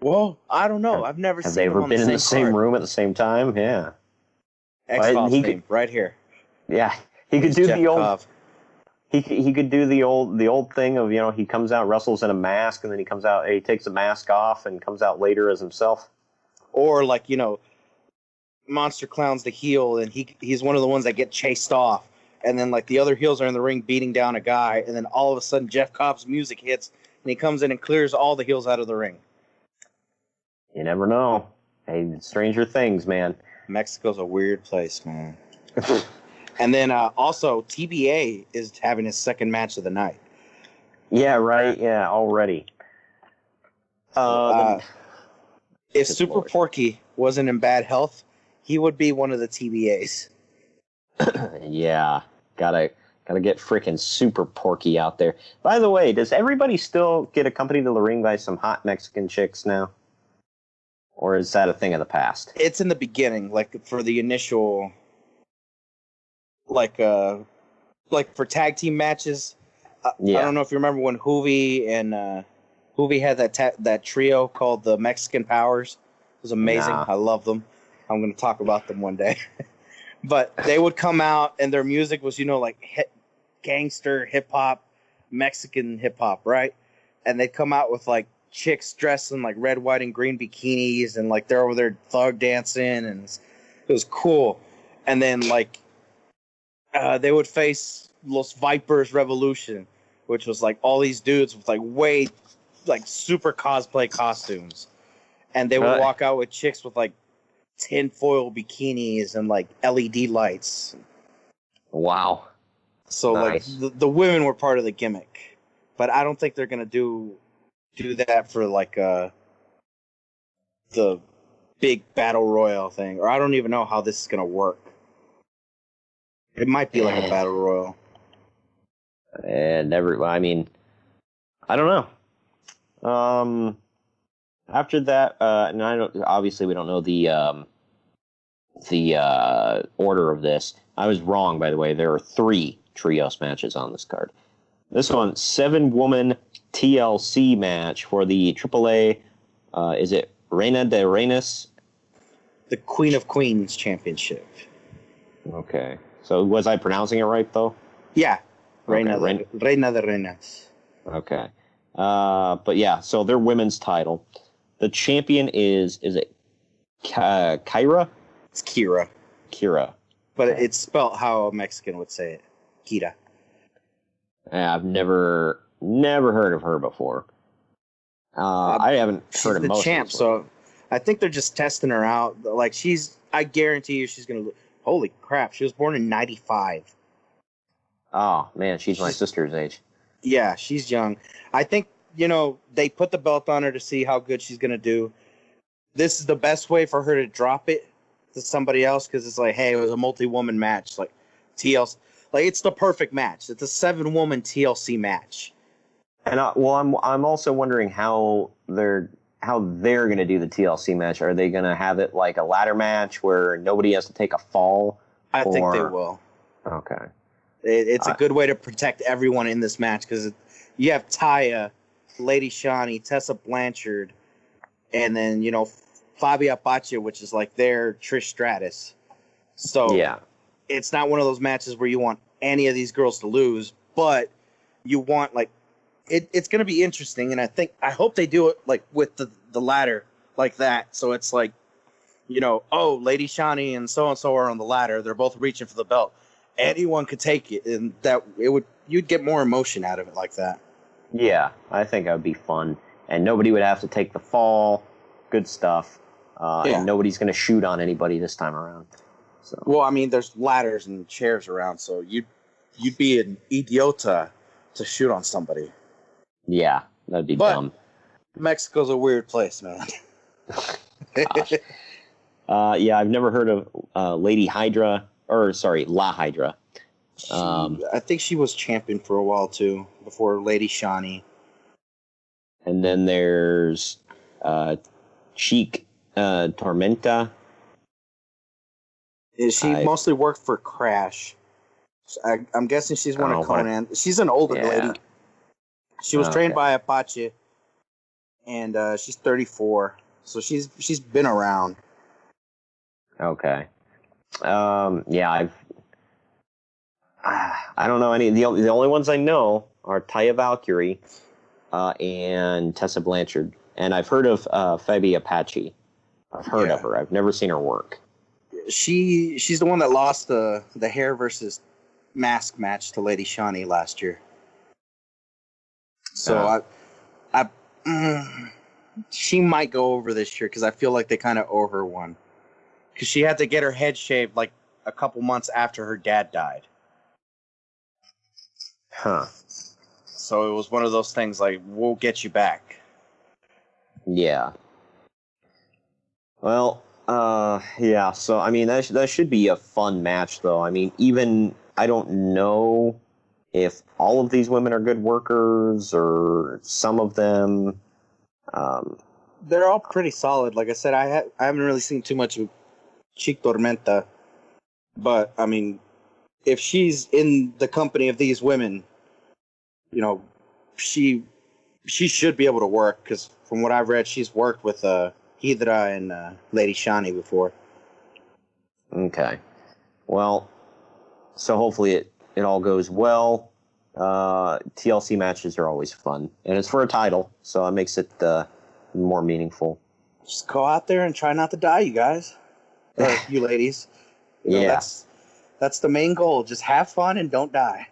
Well, I don't know. I've never seen him on the same Have they ever been in the same card. room at the same time? Yeah. X-Files name right here. Yeah, he could do Jeff the old. Cobb. He could do the old thing of, you know, he comes out, wrestles in a mask, and then he takes the mask off and comes out later as himself. Or like, you know, Monster Clown's the heel, and he's one of the ones that get chased off. And then, like, the other heels are in the ring beating down a guy, and then all of a sudden Jeff Cobb's music hits, and he comes in and clears all the heels out of the ring. You never know. Hey, stranger things, man. Mexico's a weird place, man. And then also, TBA is having his second match of the night. Yeah, right. Yeah, already. If Super Porky wasn't in bad health, he would be one of the TBAs. Yeah, gotta get freaking Super Porky out there. By the way, does everybody still get accompanied to the ring by some hot Mexican chicks now? Or is that a thing of the past? It's in the beginning, like for the initial, like for tag team matches. Yeah. I don't know if you remember when Hoovy had that trio called the Mexican Powers. It was amazing. Nah. I love them. I'm going to talk about them one day. But they would come out, and their music was, you know, like gangster hip-hop, Mexican hip-hop, right? And they'd come out with, like, chicks dressed in, like, red, white, and green bikinis, and, like, they're over there thug dancing, and it was cool. And then, like, they would face Los Vipers Revolution, which was, like, all these dudes with, like, super cosplay costumes. And they would walk out with chicks with, like, tinfoil bikinis and like LED lights. Wow. So nice. Like the women were part of the gimmick, but I don't think they're gonna do that for like the big battle royal thing, or I don't even know how this is gonna work. It might be like a battle royal. And I mean, I don't know. After that, and obviously we don't know the order of this. I was wrong, by the way. There are 3 trios matches on this card. This one, 7-woman TLC match for the AAA. Is it Reina de Reinas? The Queen of Queens Championship. Okay. So was I pronouncing it right, though? Yeah. Reina Okay, de Reinas. Okay. But yeah, so their women's title. The champion is it Kyra? It's Kira. Kira. But it's spelled how a Mexican would say it. Kira. I've never heard of her before. I haven't heard of most. She's the champ, so I think they're just testing her out. Like, I guarantee you she's going to, holy crap, she was born in 95. Oh, man, she's my sister's age. Yeah, she's young. I think, they put the belt on her to see how good she's going to do. This is the best way for her to drop it to somebody else, because it's like, hey, it was a multi-woman match. Like, TLC. Like, it's the perfect match. It's a 7-woman TLC match. And I'm also wondering how they're going to do the TLC match. Are they going to have it like a ladder match where nobody has to take a fall? I think they will. Okay. It's a good way to protect everyone in this match, because you have Taya, Lady Shani, Tessa Blanchard, and then, Fabi Apache, which is like their Trish Stratus. So yeah, it's not one of those matches where you want any of these girls to lose, but you want, like, it's going to be interesting, and I hope they do it like with the ladder like that. So it's like, Lady Shani and so are on the ladder. They're both reaching for the belt. Anyone could take it, and you'd get more emotion out of it like that. Yeah, I think that would be fun, and nobody would have to take the fall. Good stuff. And nobody's going to shoot on anybody this time around. So. Well, I mean, there's ladders and chairs around, so you'd be an idiota to shoot on somebody. Yeah, that'd be dumb. Mexico's a weird place, man. Yeah, I've never heard of Lady Hydra, La Hydra. I think she was champion for a while, too, before Lady Shani. And then there's Chic Tormenta. She mostly worked for Crash. I'm guessing she's one of Conan. She's an older lady. She was trained by Apache, and she's 34, so she's been around. Okay. Yeah, I don't know any. The only ones I know are Taya Valkyrie and Tessa Blanchard, and I've heard of Fabi Apache. I've heard of her. I've never seen her work. She's the one that lost the hair versus mask match to Lady Shani last year. So she might go over this year, because I feel like they kind of owe her one, because she had to get her head shaved like a couple months after her dad died. Huh. So it was one of those things like, we'll get you back. Yeah. Well, yeah. So I mean, that should be a fun match, though. I mean, even I don't know if all of these women are good workers or some of them. They're all pretty solid. Like I said, I haven't really seen too much of Chic Tormenta, but I mean, if she's in the company of these women, she should be able to work, because from what I've read, she's worked with Hydra and Lady Shani before. Okay. Well, so hopefully it all goes well. TLC matches are always fun, and it's for a title, so it makes it more meaningful. Just go out there and try not to die, you guys. Or you ladies. That's the main goal. Just have fun and don't die.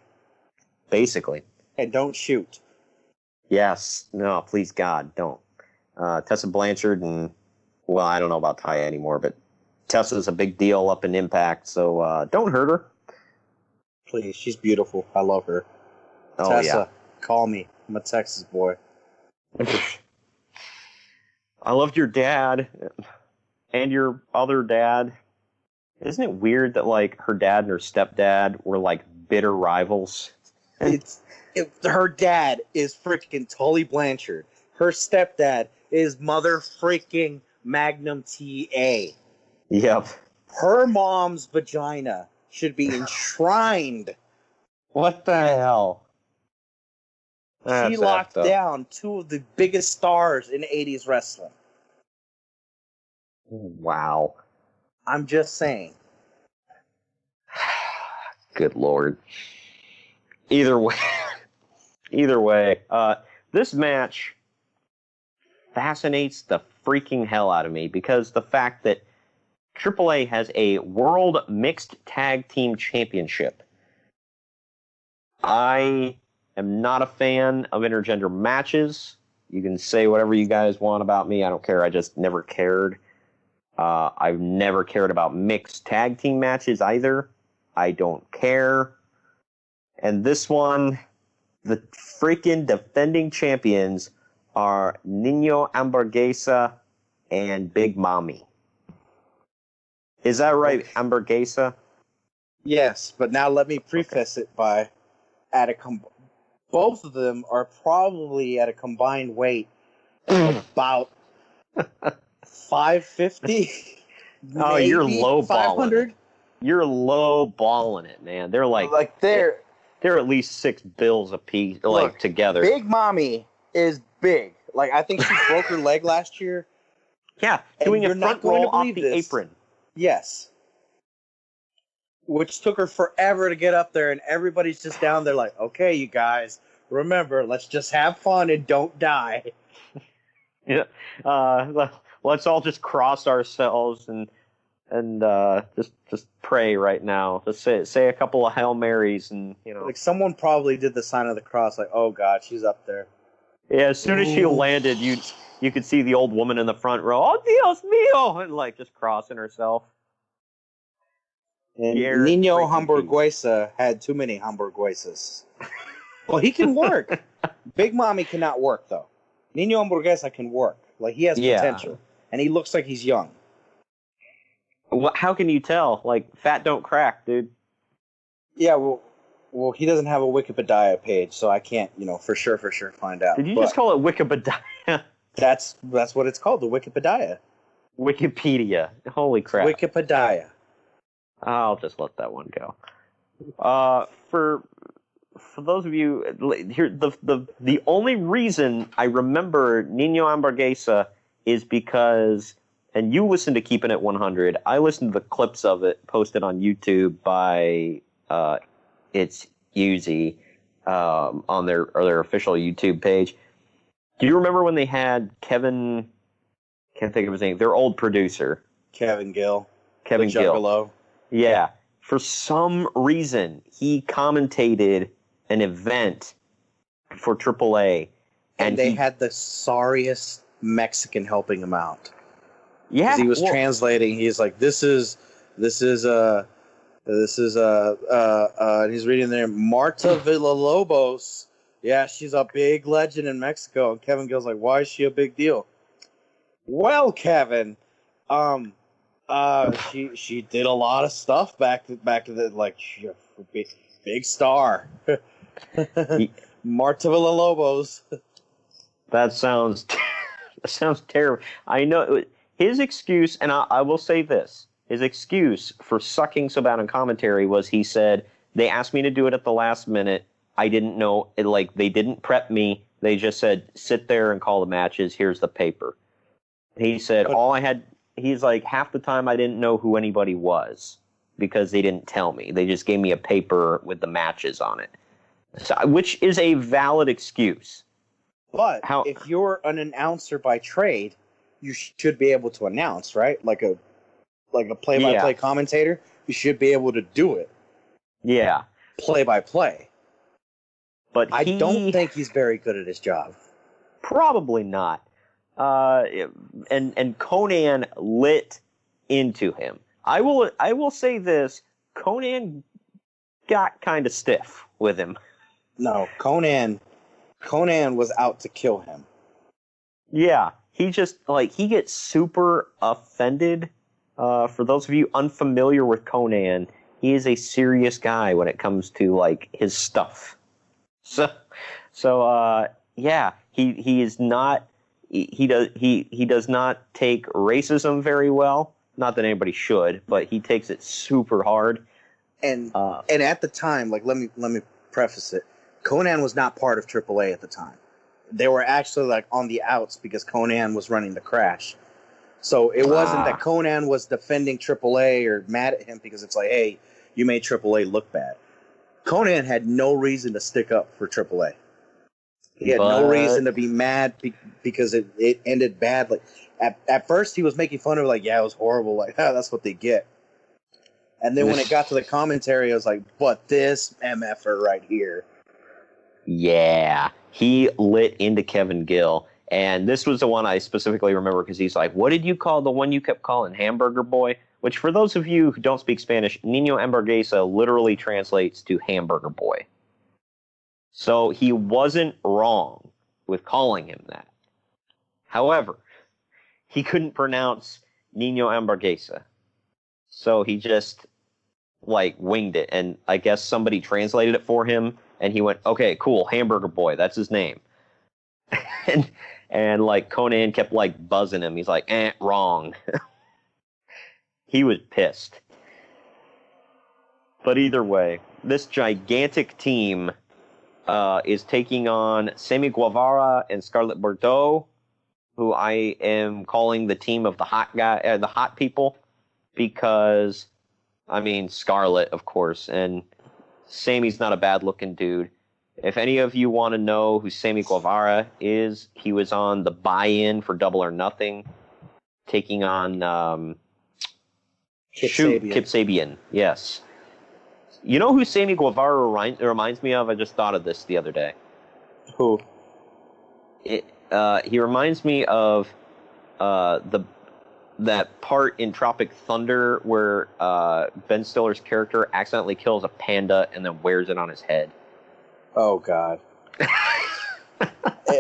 Basically. And don't shoot. Yes. No, please, God, don't. Tessa Blanchard and, well, I don't know about Taya anymore, but Tessa's a big deal up in Impact, so don't hurt her. Please, she's beautiful. I love her. Oh, Tessa, call me. I'm a Texas boy. I loved your dad and your other dad. Isn't it weird that, like, her dad and her stepdad were, like, bitter rivals? Her dad is freaking Tully Blanchard. Her stepdad is mother freaking Magnum TA. Yep. Her mom's vagina should be enshrined. What the hell? She locked down two of the biggest stars in 80s wrestling. Wow. I'm just saying. Good Lord. Either way, this match fascinates the freaking hell out of me, because the fact that AAA has a World Mixed Tag Team Championship. I am not a fan of intergender matches, You can say whatever you guys want about me. I don't care. I just never cared. I've never cared about mixed tag team matches either. I don't care. And this one, the freaking defending champions are Nino Hamburguesa and Big Mommy. Is that right, Hamburguesa? Yes, but now let me preface it by both of them are probably at a combined weight of about 550. Oh, you're low 500. You're low balling it, man. They're at least 6 bills a piece, like together. Big Mommy is big. Like I think she broke her leg last year. Yeah, doing a front roll off the apron. Yes. Which took her forever to get up there, and everybody's just down there like, okay, you guys, remember, let's just have fun and don't die. Yeah. Let's all just cross ourselves and just pray right now. Just say a couple of Hail Marys and, you know. Like someone probably did the sign of the cross, like, oh God, she's up there. Yeah, as soon as she landed, you could see the old woman in the front row, oh Dios mío, and like just crossing herself. And Nino Hamburguesa had too many Hamburguesas. Well, he can work. Big Mommy cannot work, though. Nino Hamburguesa can work. Like, he has potential. And he looks like he's young. How can you tell? Like, fat don't crack, dude. Yeah, well, he doesn't have a Wikipedia page, so I can't, for sure find out. Did you just call it Wikipedia? That's what it's called, the Wikipedia. Wikipedia. Holy crap. Wikipedia. I'll just let that one go. For those of you here, the only reason I remember Nino Hamburguesa is because, and you listen to Keeping It 100. I listened to the clips of it posted on YouTube by It's Uzi on their official YouTube page. Do you remember when they had Kevin? Can't think of his name. Their old producer, Kevin Gill. Kevin Gill. Juggalo. Yeah. For some reason, he commentated an event for AAA. And they had the sorriest Mexican helping him out. Yeah. He was translating. He's like, this is, and he's reading there, Marta Villalobos. Yeah, she's a big legend in Mexico. And Kevin Gill's like, why is she a big deal? Well, Kevin, she did a lot of stuff back to the, like, she a big star. Marta Villalobos. That sounds terrible. I know his excuse, and I will say this: his excuse for sucking so bad on commentary was he said they asked me to do it at the last minute. I didn't know it. Like, they didn't prep me. They just said sit there and call the matches. Here's the paper. He said he's like, half the time I didn't know who anybody was because they didn't tell me. They just gave me a paper with the matches on it, which is a valid excuse. But if you're an announcer by trade, you should be able to announce, right? Like a play-by-play commentator, you should be able to do it. Yeah. Play-by-play. But I don't think he's very good at his job. Probably not. And Conan lit into him. I will say this: Conan got kind of stiff with him. No, Conan was out to kill him. Yeah, he just he gets super offended. For those of you unfamiliar with Conan, he is a serious guy when it comes to like his stuff. So yeah, he is not. He does not take racism very well. Not that anybody should, but he takes it super hard. And at the time, like let me preface it. Conan was not part of AAA at the time. They were actually like on the outs because Conan was running the Crash. So it wasn't that Conan was defending AAA or mad at him because it's like, hey, you made AAA look bad. Conan had no reason to stick up for AAA. He had no reason to be mad because it ended bad. Like at first, he was making fun of it, like, yeah, it was horrible. Like, that's what they get. And then when it got to the commentary, I was like, but this MFer right here. Yeah, he lit into Kevin Gill. And this was the one I specifically remember because he's like, what did you call the one you kept calling Hamburger Boy? Which, for those of you who don't speak Spanish, Niño Hamburguesa literally translates to Hamburger Boy. So he wasn't wrong with calling him that. However, he couldn't pronounce Niño Hamburguesa. So he just, like, winged it. And I guess somebody translated it for him, and he went, okay, cool, Hamburger Boy, that's his name. And like, Conan kept, like, buzzing him. He's like, wrong. He was pissed. But either way, this gigantic team is taking on Sammy Guevara and Scarlett Bordeaux, who I am calling the team of the hot people, because, I mean, Scarlett, of course, and Sammy's not a bad-looking dude. If any of you want to know who Sammy Guevara is, he was on the buy-in for Double or Nothing, taking on Kip Sabian. Yes. You know who Sammy Guevara reminds me of? I just thought of this the other day. Who? He reminds me of that part in Tropic Thunder where Ben Stiller's character accidentally kills a panda and then wears it on his head. Oh God!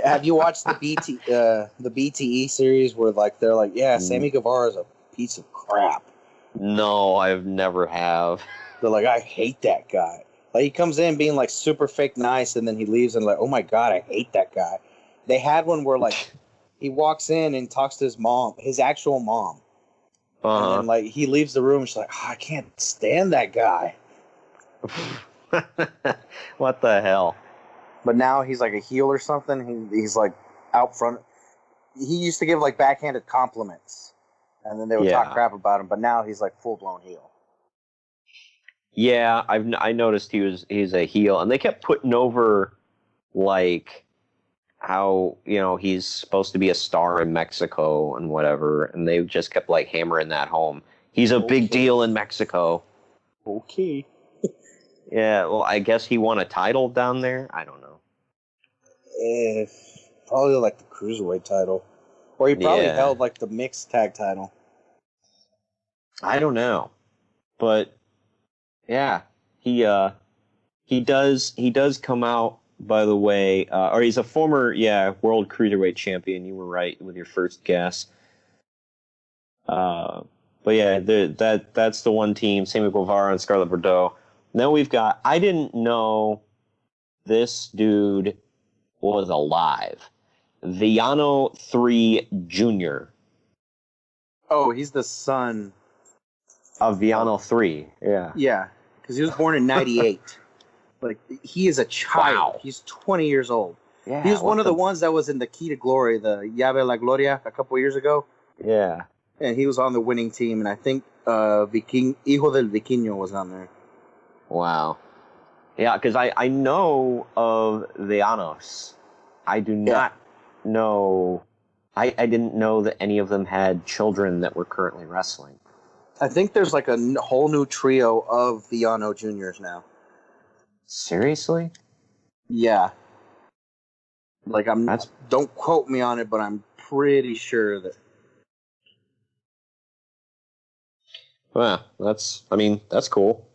Have you watched the BTE series where they're like, yeah, Sammy Guevara is a piece of crap? No, I've never have. They're like, I hate that guy. Like, he comes in being like super fake nice, and then he leaves and like, oh my God, I hate that guy. They had one where like he walks in and talks to his mom, his actual mom, and then like he leaves the room. And she's like, I can't stand that guy. What the hell? But now he's like a heel or something. He's like out front. He used to give like backhanded compliments, and then they would talk crap about him. But now he's like full blown heel. Yeah, I noticed he's a heel, and they kept putting over like how, you know, he's supposed to be a star in Mexico and whatever, and they just kept like hammering that home. He's a big deal in Mexico. Okay. Yeah, well, I guess he won a title down there. I don't know. Probably like the cruiserweight title, or he probably held like the mixed tag title. I don't know, but yeah, he does come out. By the way, or he's a former world cruiserweight champion. You were right with your first guess. But yeah, that's the one team: Sammy Guevara and Scarlett Bordeaux. Then we've got, I didn't know this dude was alive. Villano 3 Jr. Oh, he's the son of Villano 3. Yeah. Yeah, because he was born in 98. Like, he is a child. Wow. He's 20 years old. Yeah, he was one of the ones that was in the Key to Glory, the Llave La Gloria, a couple years ago. Yeah. And he was on the winning team, and I think Hijo del Vikingo was on there. Wow. Yeah, because I know of Villanos. I do not know... I didn't know that any of them had children that were currently wrestling. I think there's like a whole new trio of Villano Juniors now. Seriously? Yeah. Like, don't quote me on it, but I'm pretty sure that... Well, that's cool.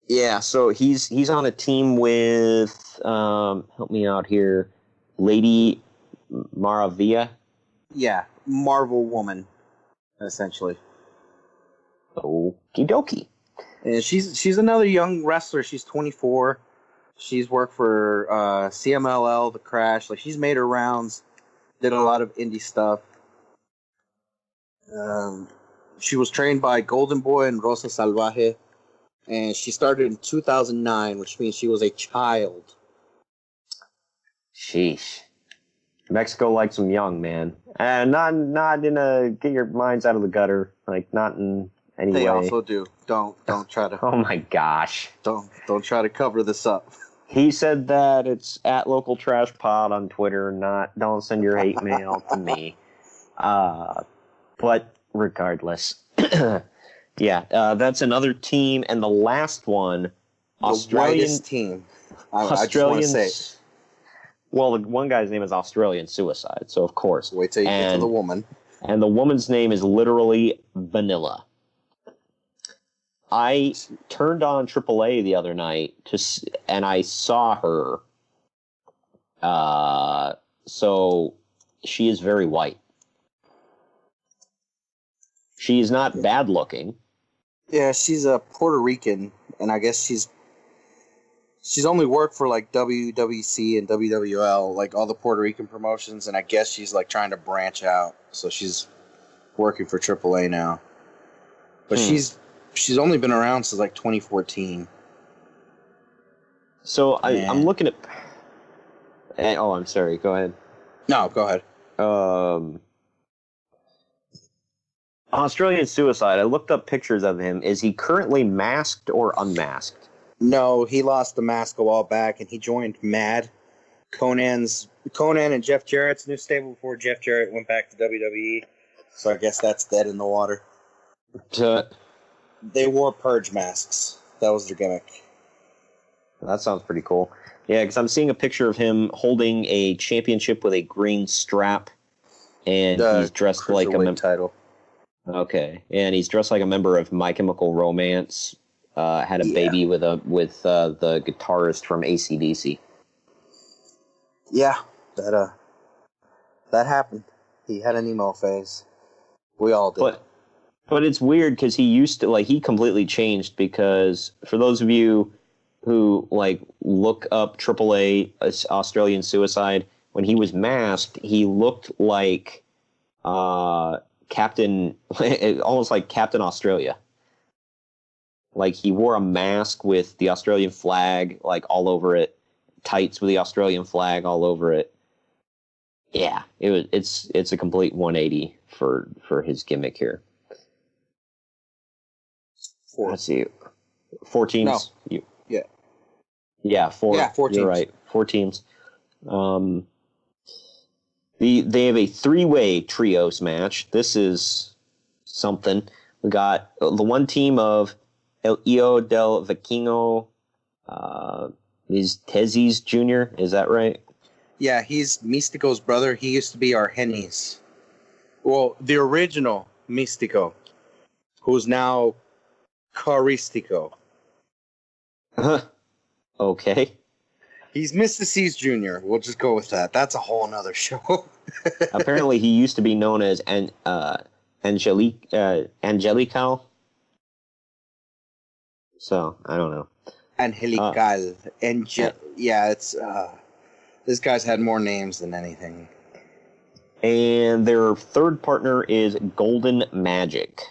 Yeah, so he's on a team with, help me out here, Lady Maravilla. Yeah, Marvel Woman, essentially. Okie dokie. And she's another young wrestler. She's 24. She's worked for CMLL, The Crash. Like, she's made her rounds. Did a lot of indie stuff. She was trained by Golden Boy and Rosa Salvaje, and she started in 2009, which means she was a child. Sheesh. Mexico likes them young, man. And not in a get your minds out of the gutter, like not in any way. They also do. Don't try to. Oh my gosh. Don't try to cover this up. He said that it's at Local Trash Pod on Twitter, don't send your hate mail to me. But regardless. Yeah, that's another team. And the last one, The whitest team. I just want to say. Well, the one guy's name is Australian Suicide, so of course. Wait till you get to the woman. And the woman's name is literally Vanilla. I turned on AAA the other night and I saw her. So she is very white. She is not bad looking. Yeah, she's a Puerto Rican, and I guess she's only worked for like WWC and WWL, like all the Puerto Rican promotions, and I guess she's like trying to branch out. So she's working for AAA now. But she's only been around since like 2014. So I'm looking at. Oh, I'm sorry. Go ahead. No, go ahead. Australian Suicide. I looked up pictures of him. Is he currently masked or unmasked? No, he lost the mask a while back, and he joined MAD, Conan and Jeff Jarrett's new stable before Jeff Jarrett went back to WWE. So I guess that's dead in the water. They wore purge masks. That was their gimmick. That sounds pretty cool. Yeah, because I'm seeing a picture of him holding a championship with a green strap, and he's dressed like a title. Okay, and he's dressed like a member of My Chemical Romance. Had a baby with the guitarist from AC/DC. Yeah, that happened. He had an emo phase. We all did. But it's weird because he completely changed, because for those of you who look up AAA Australian Suicide, when he was masked, he looked like Captain, almost like Captain Australia. Like, he wore a mask with the Australian flag all over it, tights with the Australian flag all over it. Yeah, it's a complete 180 for his gimmick here. Let's see, 4 teams. No. Yeah, 4. Yeah, 4 teams. You're right, 4 teams. They have a 3-way trios match. This is something. We got the one team of El Io del Vecchino, is Tezzy's Jr., is that right? Yeah, he's Mystico's brother. He used to be Argenis. Well, the original Mystico, who's now Caristico. Okay. He's Mr. C's Jr. We'll just go with that. That's a whole nother show. Apparently, he used to be known as Angelical. So, I don't know. Angelical. Yeah, it's... this guy's had more names than anything. And their third partner is Golden Magic.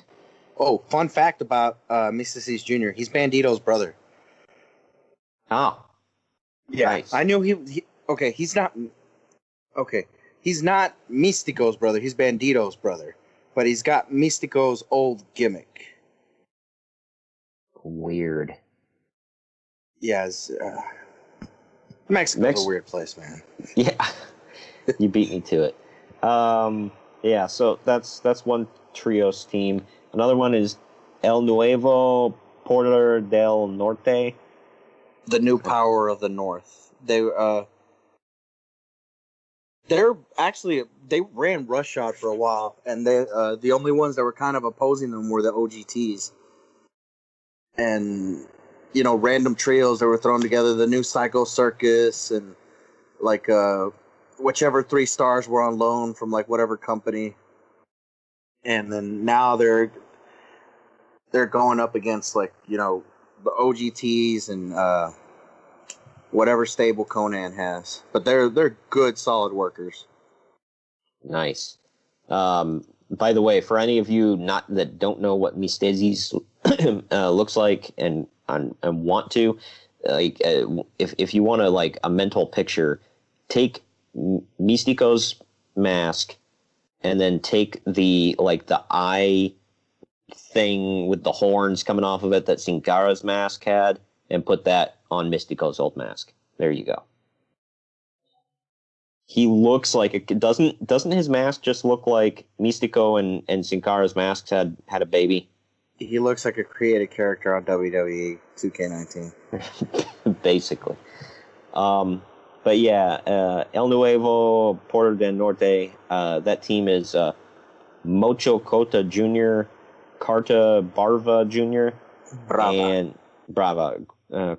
Oh, fun fact about Mr. C's Jr. He's Bandito's brother. Oh. Yeah, nice. I knew he... Okay, he's not... Okay, he's not Mystico's brother. He's Bandito's brother. But he's got Mystico's old gimmick. Weird. Yeah, Mexico's a weird place, man. Yeah, you beat me to it. Yeah, so that's one trios team. Another one is El Nuevo Poder del Norte. The new power of the North. They're actually, they ran Rushshot for a while, and the only ones that were kind of opposing them were the OGTs. And, random trios that were thrown together, the new Psycho Circus, and whichever 3 stars were on loan from whatever company. And then now they're going up against the OGTs and whatever stable Conan has. But they're good, solid workers. Nice. By the way, for any of you that don't know what Mistezis looks like and want to, if you want a mental picture, take Mystico's mask and then take the eye thing with the horns coming off of it that Sin Cara's mask had, and put that on Mystico's old mask. There you go. He looks like doesn't his mask just look like Mystico and Sin Cara's masks had a baby? He looks like a created character on WWE 2K19. Basically. But yeah, El Nuevo Puerto del Norte, that team is Mocho Cota Jr., Carta Barva Jr., and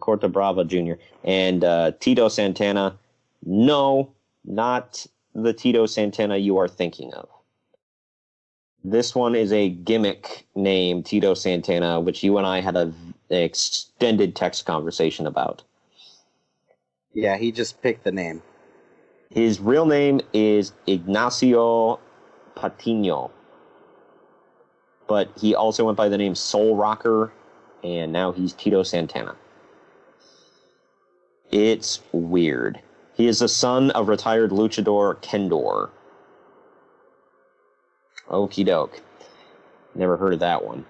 Corta Brava Jr., and Tito Santana. No, not the Tito Santana you are thinking of. This one is a gimmick name, Tito Santana, which you and I had an extended text conversation about. Yeah, he just picked the name. His real name is Ignacio Patino, but he also went by the name Soul Rocker, and now he's Tito Santana. It's weird. He is the son of retired luchador Kendor. Okie doke. Never heard of that one.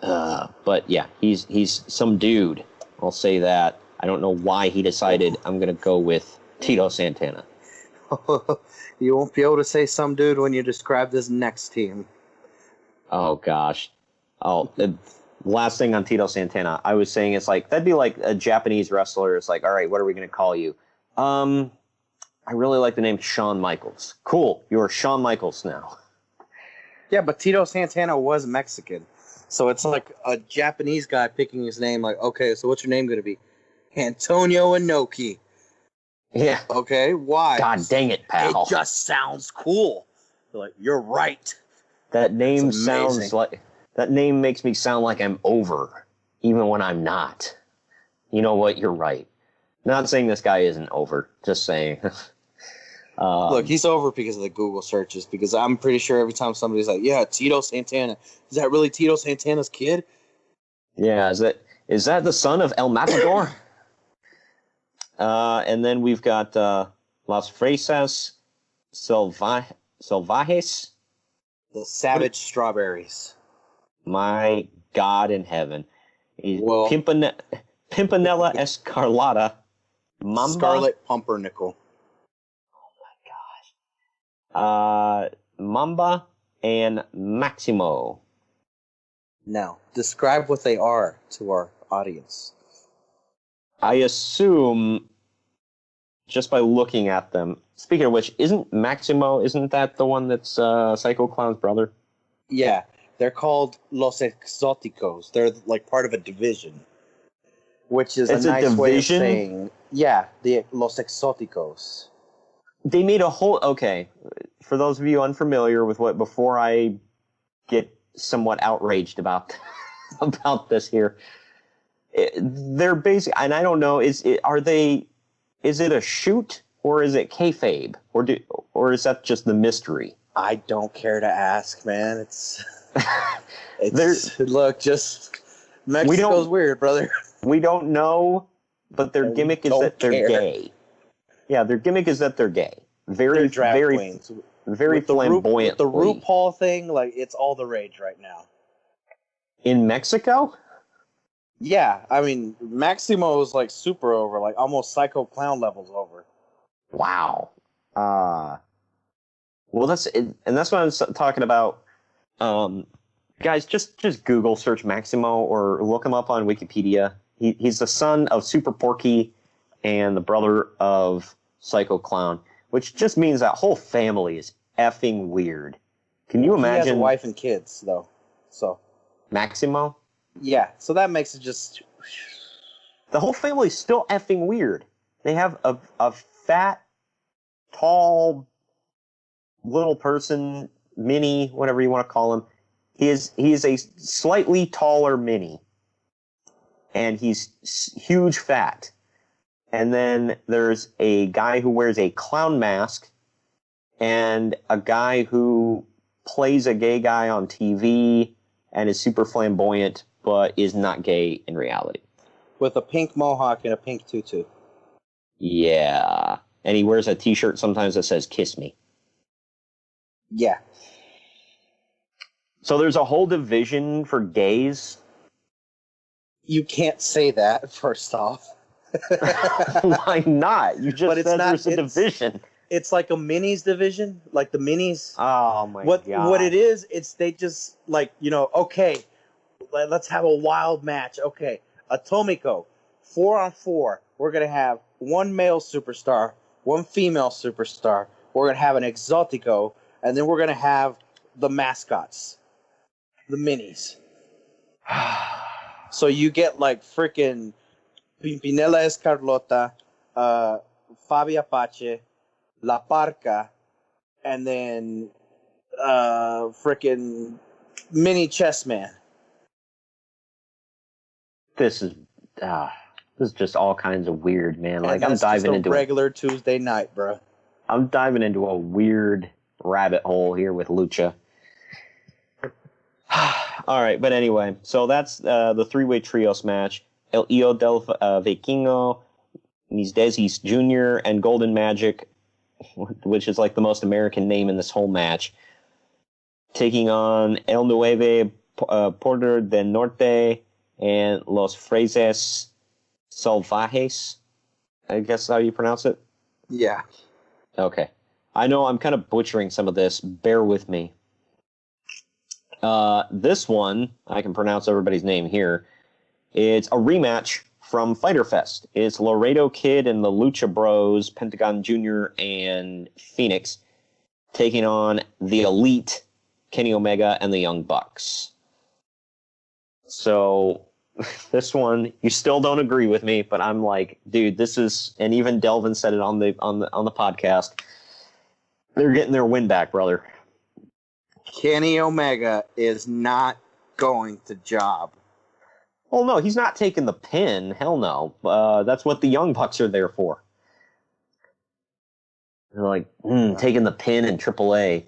But yeah, he's some dude. I'll say that. I don't know why he decided I'm going to go with Tito Santana. You won't be able to say some dude when you describe this next team. Oh, gosh. Oh, the last thing on Tito Santana, I was saying it's like, that'd be like a Japanese wrestler. It's like, all right, what are we going to call you? I really like the name Shawn Michaels. Cool, you're Shawn Michaels now. Yeah, but Tito Santana was Mexican. So it's like a Japanese guy picking his name, like, okay, so what's your name going to be? Antonio Inoki. Yeah. Okay, why? God dang it, pal. It just sounds cool. You're like, you're right. That name sounds like... That name makes me sound like I'm over, even when I'm not. You know what? You're right. Not saying this guy isn't over. Just saying. Look, he's over because of the Google searches, because I'm pretty sure every time somebody's like, yeah, Tito Santana. Is that really Tito Santana's kid? Yeah, is that the son of El Matador? And then we've got Las Fresas Salvajes. The Savage Strawberries. My God in heaven. Pimpinella Escarlata. Mamba. Scarlet Pumpernickel. Mamba and Maximo. Now, describe what they are to our audience. I assume, just by looking at them, speaking of which, isn't that the one that's Psycho Clown's brother? Yeah, they're called Los Exóticos. They're like part of a division, which is a nice way of saying, yeah, the Los Exóticos. They made a whole... Okay, for those of you unfamiliar with what... Before I get somewhat outraged about this here, they're basic... And I don't know, is it a shoot, or is it kayfabe? Or is that just the mystery? I don't care to ask, man. Look, just... Mexico's weird, brother. We don't know, but their gimmick is that they're gay. Yeah, their gimmick is that they're gay. Very queens. Very flamboyant. The RuPaul thing, like, it's all the rage right now. In Mexico? Yeah, I mean, Maximo is like super over, like almost Psycho Clown levels over. Wow. Well, that's what I'm talking about. Guys, just Google search Maximo or look him up on Wikipedia. He's the son of Super Porky and the brother of Psycho Clown, which just means that whole family is effing weird. Can you imagine? He has a wife and kids, though. So Maximo? Yeah, so that makes it just... The whole family's still effing weird. They have a fat, tall, little person, mini, whatever you want to call him. He is a slightly taller mini. And he's huge fat. And then there's a guy who wears a clown mask and a guy who plays a gay guy on TV and is super flamboyant, but is not gay in reality. With a pink mohawk and a pink tutu. Yeah. And he wears a t-shirt sometimes that says, "Kiss me." Yeah. So there's a whole division for gays? You can't say that, first off. Why not? You just said there's a division. It's like a minis division, like the minis. Oh my God. What it is, it's they just like, okay, let's have a wild match. Okay, Atomico, 4-on-4, we're going to have one male superstar, one female superstar. We're going to have an exotico, and then we're going to have the mascots, the minis. So you get like freaking Pimpinela Escarlota, Fabi Apache, La Parca, and then freaking mini chess man. This is just all kinds of weird, man. Like, I'm diving into regular Tuesday night, bro. I'm diving into a weird rabbit hole here with Lucha. All right, but anyway, so that's the three-way trios match. El Hijo del Vikingo, Mis Desis Jr., and Golden Magic, which is like the most American name in this whole match, taking on El Nueve Porter del Norte and Los Fraises Salvajes. I guess how you pronounce it? Yeah. Okay. I know I'm kind of butchering some of this. Bear with me. This one, I can pronounce everybody's name here. It's a rematch from Fyter Fest. It's Laredo Kid and the Lucha Bros, Pentagon Jr. and Phoenix, taking on the Elite, Kenny Omega, and the Young Bucks. So this one, you still don't agree with me, but I'm like, dude, this is, and even Delvin said it on the podcast. They're getting their win back, brother. Kenny Omega is not going to job. Oh, no, he's not taking the pin. Hell no. That's what the Young Bucks are there for. They're like, taking the pin in AAA.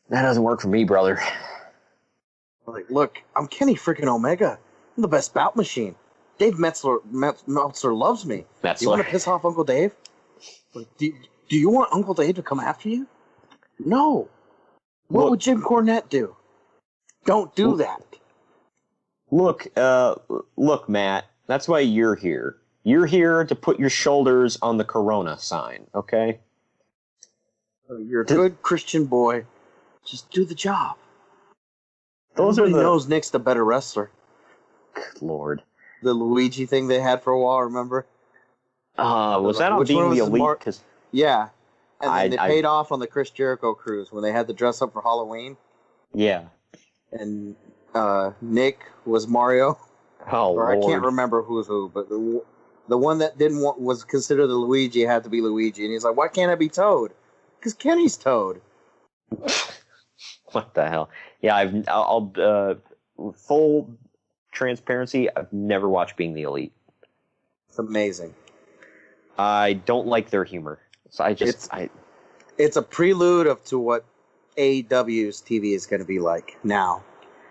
That doesn't work for me, brother. Like, look, I'm Kenny freaking Omega. I'm the best bout machine. Dave Meltzer loves me. Do you want to piss off Uncle Dave? Like, do you want Uncle Dave to come after you? No. What would Jim Cornette do? Don't do that. Look, Matt, that's why you're here. You're here to put your shoulders on the Corona sign, okay? You're a good Christian boy. Just do the job. Everybody knows Nick's the better wrestler. Good Lord. The Luigi thing they had for a while, remember? Was that on Being the Elite? Yeah. And then they paid off on the Chris Jericho cruise when they had to dress up for Halloween. Yeah. And Nick was Mario. Oh, or Lord. I can't remember who was who, but the one that was considered the Luigi had to be Luigi. And he's like, why can't I be Toad? Because Kenny's Toad. What the hell? Yeah, I'll full transparency, I've never watched Being the Elite. It's amazing. I don't like their humor. So it's a prelude to what AEW's TV is going to be like now,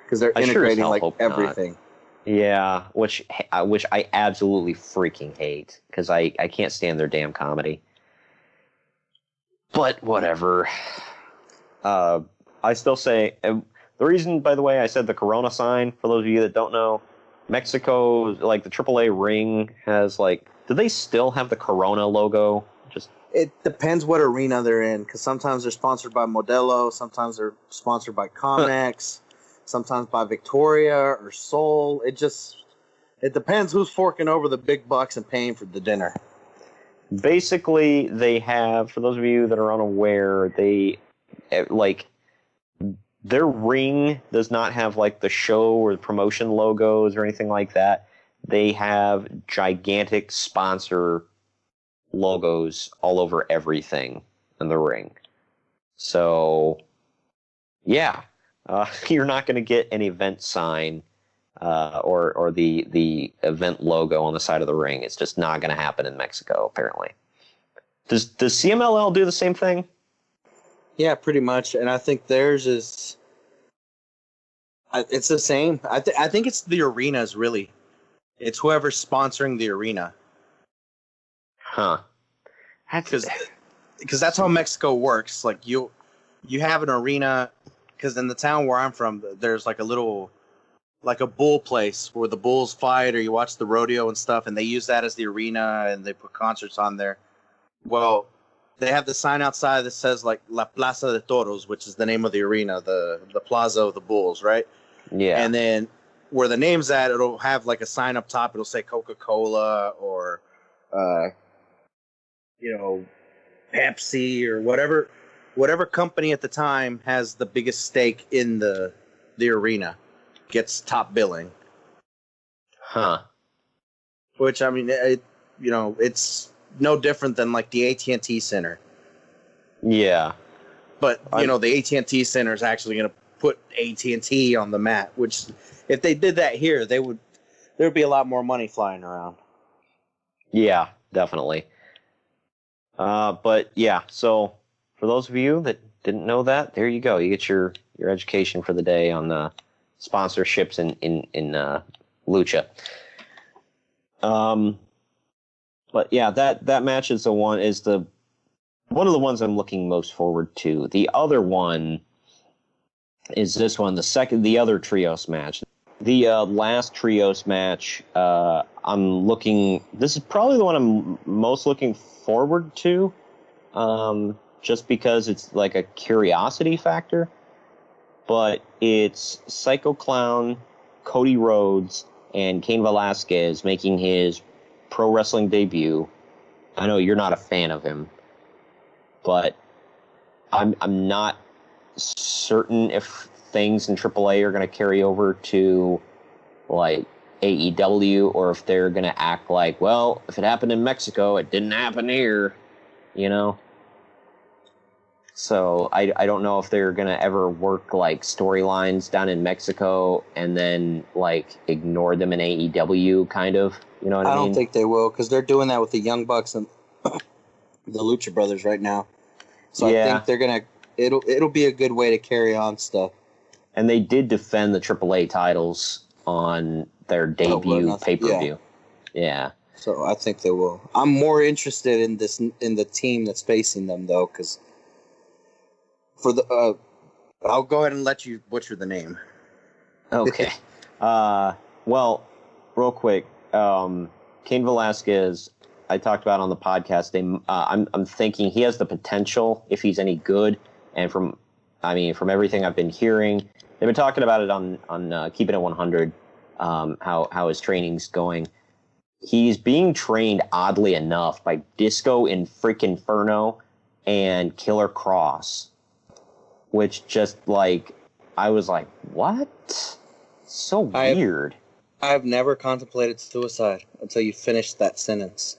because they're integrating like everything. Not. Yeah, which I absolutely freaking hate, because I can't stand their damn comedy. But whatever. I still say the reason, by the way, I said the Corona sign. For those of you that don't know, Mexico, like the AAA ring has like. Do they still have the Corona logo? It depends what arena they're in, because sometimes they're sponsored by Modelo, sometimes they're sponsored by Comex, sometimes by Victoria or Sol. It depends who's forking over the big bucks and paying for the dinner. Basically, they have, for those of you that are unaware, they, like, their ring does not have, like, the show or the promotion logos or anything like that. They have gigantic sponsor logos all over everything in the ring. So, yeah, you're not going to get an event sign or the event logo on the side of the ring. It's just not going to happen in Mexico, apparently. Does CMLL do the same thing? Yeah, pretty much. And I think theirs is... It's the same. I think it's the arenas, really. It's whoever's sponsoring the arena. Huh. Because that's how Mexico works. Like, you have an arena, because in the town where I'm from, there's like a little, like a bull place where the bulls fight, or you watch the rodeo and stuff, and they use that as the arena, and they put concerts on there. Well, they have the sign outside that says, like, La Plaza de Toros, which is the name of the arena, the plaza of the bulls, right? Yeah. And then where the name's at, it'll have like a sign up top. It'll say Coca-Cola or, Pepsi or whatever company at the time has the biggest stake in the arena gets top billing. Huh. Which, I mean, it's no different than like the AT&T Center. Yeah. But, the AT&T Center is actually going to put AT&T on the map, which if they did that here, there'd be a lot more money flying around. Yeah, definitely. But yeah, so for those of you that didn't know that, there you go. You get your education for the day on sponsorships in Lucha. But yeah, that match is one of the ones I'm looking most forward to. The other one is this one, the other trios match. The last trios match, this is probably the one I'm most looking forward to, just because it's like a curiosity factor. But it's Psycho Clown, Cody Rhodes, and Cain Velasquez making his pro wrestling debut. I know you're not a fan of him, but I'm not certain if things in AAA are going to carry over to like AEW, or if they're going to act like, well, if it happened in Mexico, it didn't happen here, So I don't know if they're going to ever work like storylines down in Mexico and then like ignore them in AEW, kind of. You know what I mean? I don't think they will, because they're doing that with the Young Bucks and the Lucha Brothers right now. So yeah. I think they're gonna. It'll be a good way to carry on stuff. And they did defend the AAA titles on their debut pay-per-view. Yeah. So I think they will. I'm more interested in the team that's facing them though, because for the I'll go ahead and let you butcher the name. Okay. Well, real quick, Cain Velasquez, I talked about on the podcast. I'm thinking he has the potential if he's any good, and from everything I've been hearing, they've been talking about it on Keeping It 100, how his training's going. He's being trained, oddly enough, by Disco in Freaking Inferno and Killer Cross, which just like I was like, what? So weird. I've never contemplated suicide until you finished that sentence.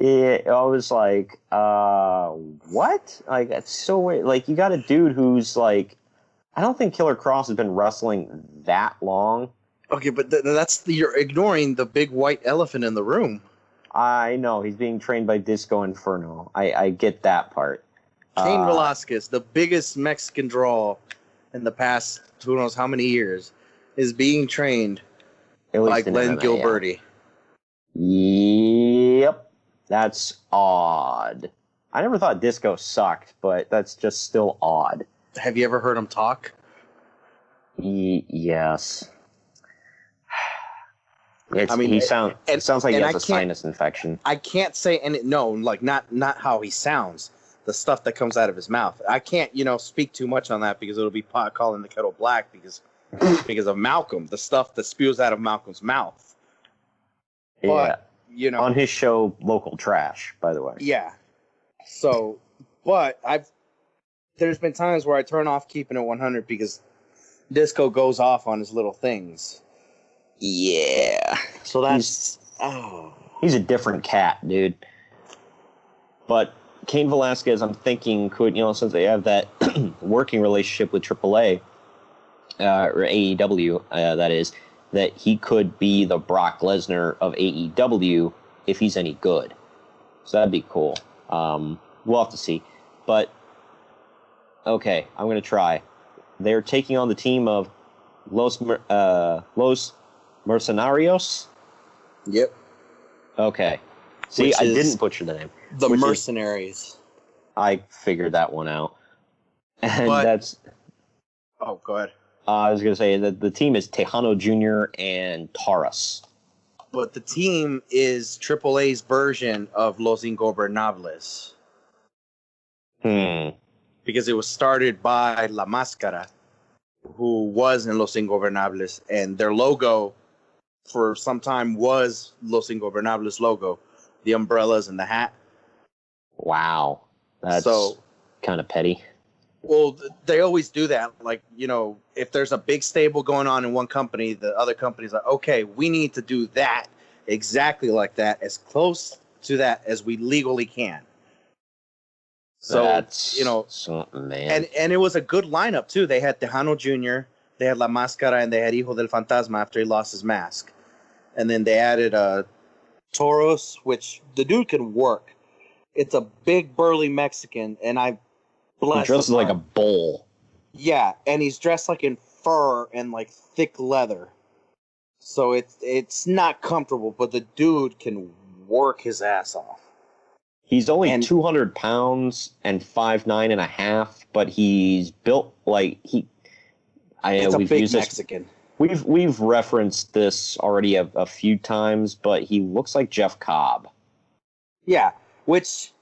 Yeah, I was like, what? Like, that's so weird. Like, you got a dude who's like, I don't think Killer Cross has been wrestling that long. Okay, but you're ignoring the big white elephant in the room. I know, he's being trained by Disco Inferno. I get that part. Cain Velasquez, the biggest Mexican draw in the past who knows how many years, is being trained by Glenn Gilberti. Yep. That's odd. I never thought Disco sucked, but that's just still odd. Have you ever heard him talk? Yes. It sounds like he has a sinus infection. I can't say not how he sounds. The stuff that comes out of his mouth. I can't, speak too much on that because it'll be pot calling the kettle black because of Malcolm, the stuff that spews out of Malcolm's mouth. Yeah. But, on his show, Local Trash, by the way. Yeah. So, but there's been times where I turn off Keeping It 100 because Disco goes off on his little things. Yeah. So that's... He's a different cat, dude. But Cain Velasquez, I'm thinking, could, since they have that working relationship with AAA, or AEW, that is, that he could be the Brock Lesnar of AEW if he's any good. So that'd be cool. We'll have to see. But, okay, I'm going to try. They're taking on the team of Los Mercenarios? Yep. Okay. See, I didn't butcher the name. The Mercenaries. I figured that one out. And that's... Oh, go ahead. I was going to say that the team is Tejano Jr. and Taurus. But the team is AAA's version of Los Ingobernables. Because it was started by La Máscara, who was in Los Ingobernables, and their logo for some time was Los Ingobernables logo, the umbrellas and the hat. Wow. That's So, kind of petty. well, they always do that. Like, if there's a big stable going on in one company, the other company's like, okay, we need to do that exactly like that, as close to that as we legally can. So, That's something, man. and it was a good lineup, too. They had Tejano Jr., they had La Máscara, and they had Hijo del Fantasma after he lost his mask. And then they added Toros, which the dude can work. It's a big, burly Mexican, and I bless He dresses like a bull. Yeah, and he's dressed like in fur and like thick leather. So it's not comfortable, but the dude can work his ass off. He's only 200 pounds and 5'9.5", but he's built like he. I know we've used Mexican. We've referenced this already a few times, but he looks like Jeff Cobb. Yeah, which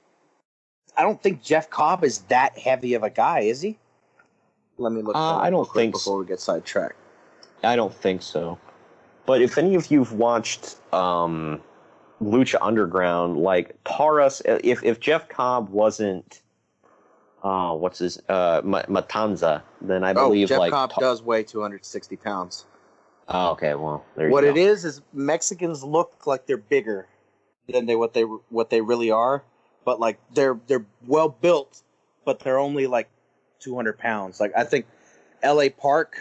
I don't think Jeff Cobb is that heavy of a guy, is he? Let me look. I don't think before we get sidetracked. I don't think so. But if any of you've watched Lucha Underground, like Taurus, if Jeff Cobb wasn't, what's his Matanza, then I believe Jeff like Cobb does weigh 260 pounds. Oh, okay, well there you What go. it is Mexicans look like they're bigger than what they really are, but like they're well built, but they're only like 200 pounds. Like I think LA Park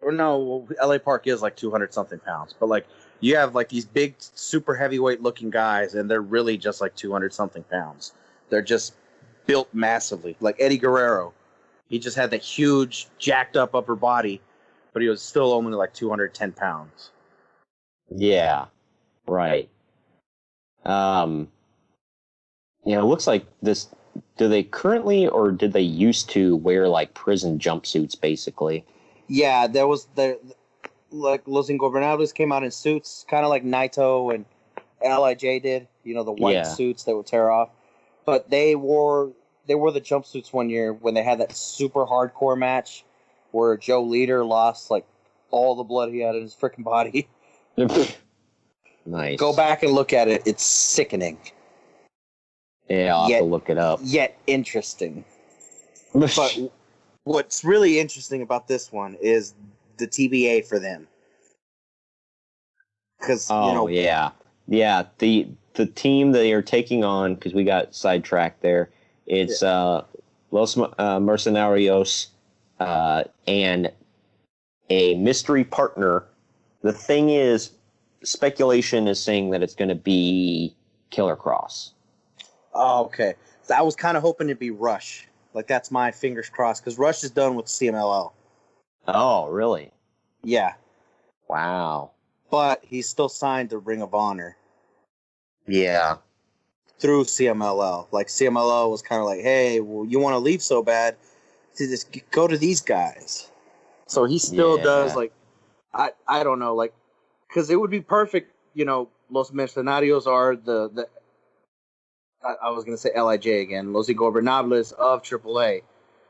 is like 200 something pounds, but like you have like these big super heavyweight looking guys and they're really just like 200 something pounds. They're just built massively. Like Eddie Guerrero, he just had that huge jacked up upper body, but he was still only like 210 pounds. Yeah, right. It looks like this. Do they currently, or did they used to wear like prison jumpsuits, basically? Yeah, there was like Los Ingobernables came out in suits, kind of like Naito and LIJ did. The white suits that would tear off. But they wore the jumpsuits one year when they had that super hardcore match where Joe Leader lost like all the blood he had in his freaking body. Nice. Go back and look at it. It's sickening. Yeah, I'll have to look it up. Yet interesting. But what's really interesting about this one is the TBA for them. Because yeah, the team they are taking on, because we got sidetracked there. It's Los Mercenarios and a mystery partner. The thing is, speculation is saying that it's going to be Killer Cross. Oh, okay. So I was kind of hoping it'd be Rush. Like, that's my fingers crossed, because Rush is done with CMLL. Oh, really? Yeah. Wow. But he's still signed to Ring of Honor. Yeah. Through CMLL. Like, CMLL was kind of like, hey, well, you want to leave so bad, to just go to these guys. So he still does, like, I don't know, like, because it would be perfect, Los Mercenarios are I was going to say LIJ again, Los Ingobernables of AAA.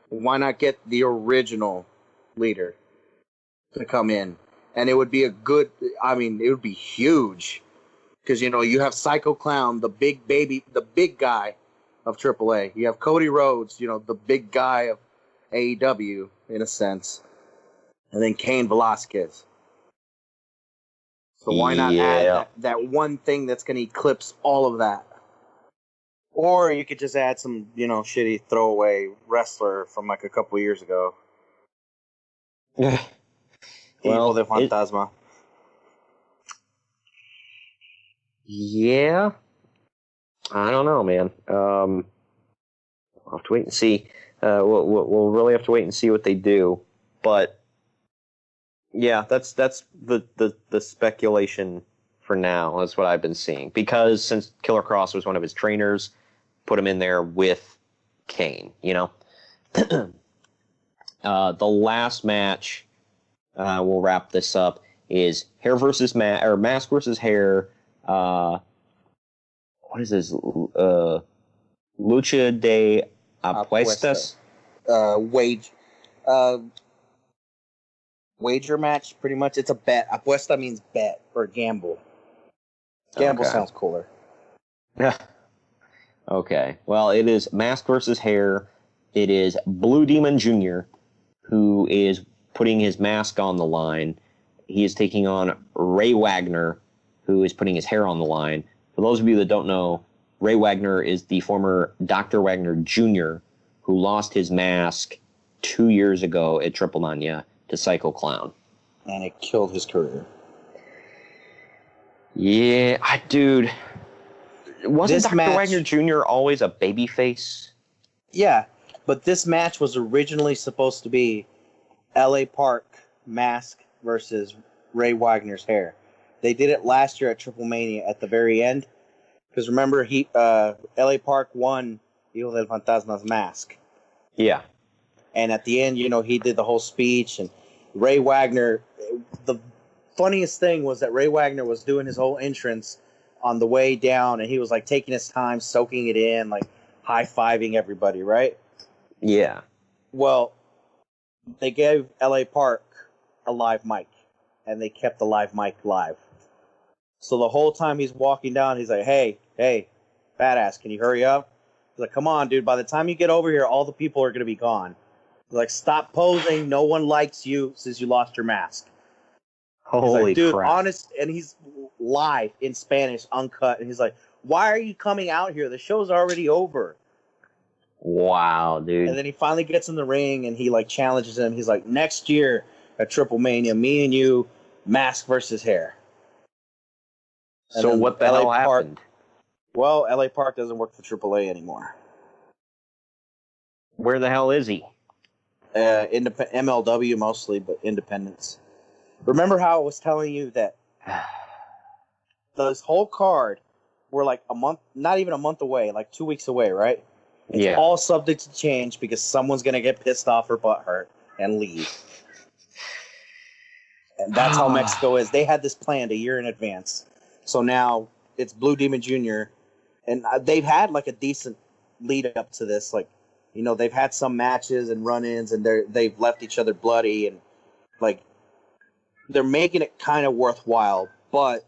Why not get the original leader to come in? And it would be it would be huge. Because, you have Psycho Clown, the big guy of AAA. You have Cody Rhodes, the big guy of AEW, in a sense. And then Cain Velasquez. So why not add that one thing that's going to eclipse all of that? Or you could just add some, shitty throwaway wrestler from like a couple years ago. Hijo de Fantasma. Yeah. I don't know, man. I'll have to wait and see. We'll really have to wait and see what they do. But yeah, that's the speculation for now. That's what I've been seeing. Because since Killer Cross was one of his trainers, put him in there with Kane. The last match, we'll wrap this up, is hair versus mask versus hair. What is this? Lucha de Apuestas? Wage. wager match, pretty much. It's a bet. Apuesta means bet or gamble. Gamble sounds cooler. Yeah. Okay. Well, it is Mask versus Hair. It is Blue Demon Jr., who is putting his mask on the line. He is taking on Ray Wagner, who is putting his hair on the line. For those of you that don't know, Ray Wagner is the former Dr. Wagner Jr., who lost his mask 2 years ago at TripleMania to Psycho Clown. And it killed his career. Yeah, dude. Wasn't Dr. match, Wagner Jr. always a babyface? Yeah, but this match was originally supposed to be LA Park Mask versus Ray Wagner's Hair. They did it last year at TripleMania at the very end. Because remember, LA Park won Hijo del Fantasma's mask. Yeah. And at the end, he did the whole speech. And Ray Wagner, the funniest thing was that Ray Wagner was doing his whole entrance on the way down. And he was like taking his time, soaking it in, like high-fiving everybody, right? Yeah. Well, they gave LA Park a live mic. And they kept the live mic live. So the whole time he's walking down, he's like, hey, badass, can you hurry up? He's like, come on, dude. By the time you get over here, all the people are going to be gone. He's like, stop posing. No one likes you since you lost your mask. Holy like, dude, crap. honest. And he's live in Spanish, uncut. And he's like, why are you coming out here? The show's already over. Wow, dude. And then he finally gets in the ring and he challenges him. He's like, next year at TripleMania, me and you, mask versus hair. And so what the hell happened? Well, LA Park doesn't work for AAA anymore. Where the hell is he? MLW mostly, but independents. Remember how I was telling you that this whole card, we're like a month, not even a month away, like 2 weeks away, right? It's all subject to change because someone's going to get pissed off or butthurt and leave. And that's how Mexico is. They had this planned a year in advance. So now it's Blue Demon Jr. And they've had a decent lead up to this. They've had some matches and run-ins and they've left each other bloody and they're making it kind of worthwhile. But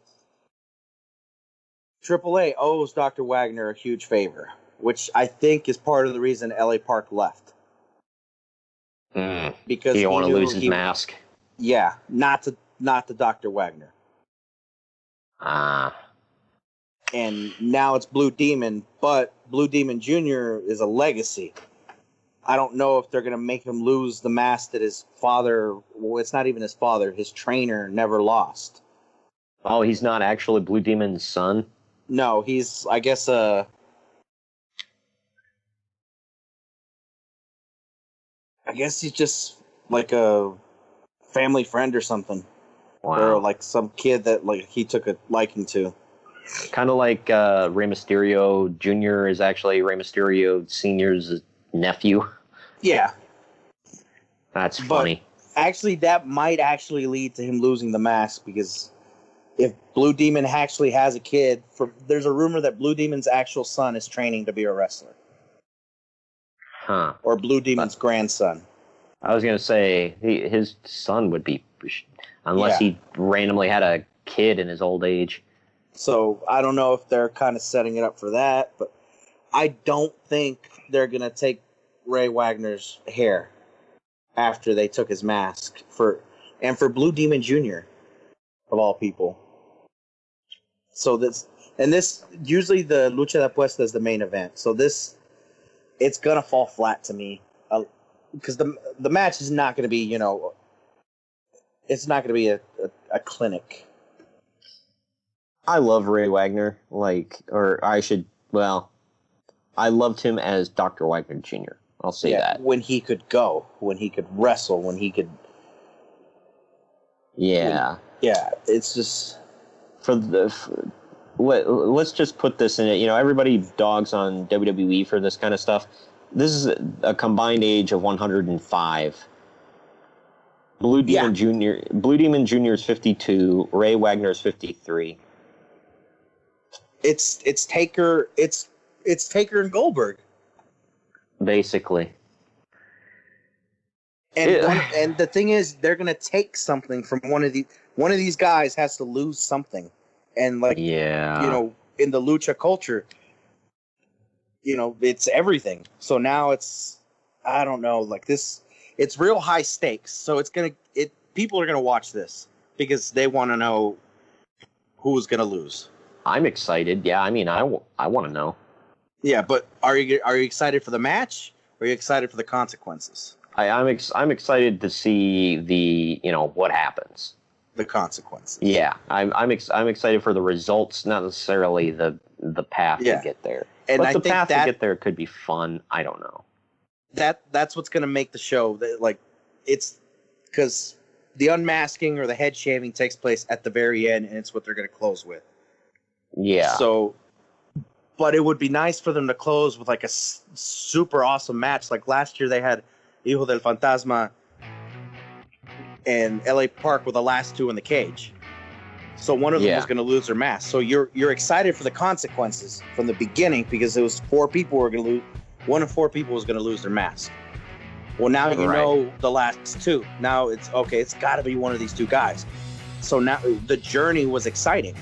AAA owes Dr. Wagner a huge favor, which I think is part of the reason LA Park left. Because he didn't want to lose his mask. Yeah, not to Dr. Wagner. And now it's Blue Demon, but Blue Demon Jr. is a legacy. I don't know if they're going to make him lose the mask that his father, well, it's not even his father, his trainer never lost. Oh, he's not actually Blue Demon's son? No, he's, I guess, he's just like a family friend or something. Wow. Or some kid that he took a liking to. Kind of like Rey Mysterio Jr. is actually Rey Mysterio Sr.'s nephew. Yeah. That's funny. But actually, that might actually lead to him losing the mask because if Blue Demon actually has a kid, there's a rumor that Blue Demon's actual son is training to be a wrestler. Huh. Or Blue Demon's grandson. I was going to say, his son would be, unless he randomly had a kid in his old age. So I don't know if they're kind of setting it up for that, but I don't think they're going to take Ray Wagner's hair after they took his mask for Blue Demon Jr. of all people. So this usually the Lucha de Apuesta is the main event. So it's going to fall flat to me. Because the match is not going to be, it's not going to be a clinic. I love Ray Wagner, I loved him as Dr. Wagner Jr. I'll say that. When he could go, when he could wrestle, when he could... Yeah. It's just... Let's just put this in it. You know, everybody dogs on WWE for this kind of stuff. This is a combined age of 105. Blue Demon Jr. is 52. Ray Wagner is 53. It's Taker. It's Taker and Goldberg. Basically. And the thing is, they're gonna take something from one of these guys has to lose something, and like in the lucha culture, it's everything. So now it's, I don't know, like this, it's real high stakes. So people are gonna watch this because they want to know who's gonna lose. I'm excited. Yeah, I mean, I want to know. Yeah, but are you excited for the match, or are you excited for the consequences? I'm excited to see the what happens. The consequences. Yeah, I'm excited for the results, not necessarily the path to get there. And but I the think path to get there could be fun. I don't know. That's what's going to make the show. Like, it's because the unmasking or the head shaving takes place at the very end, and it's what they're going to close with. Yeah. So, but it would be nice for them to close with like a super awesome match. Like last year, they had Hijo del Fantasma and LA Park were the last two in the cage. So one of them was going to lose their mask. So you're excited for the consequences from the beginning because it was 4 people were going to lose. 1 of 4 people was going to lose their mask. Well, now you know the last 2. Now it's okay. It's got to be one of these 2 guys. So now the journey was exciting.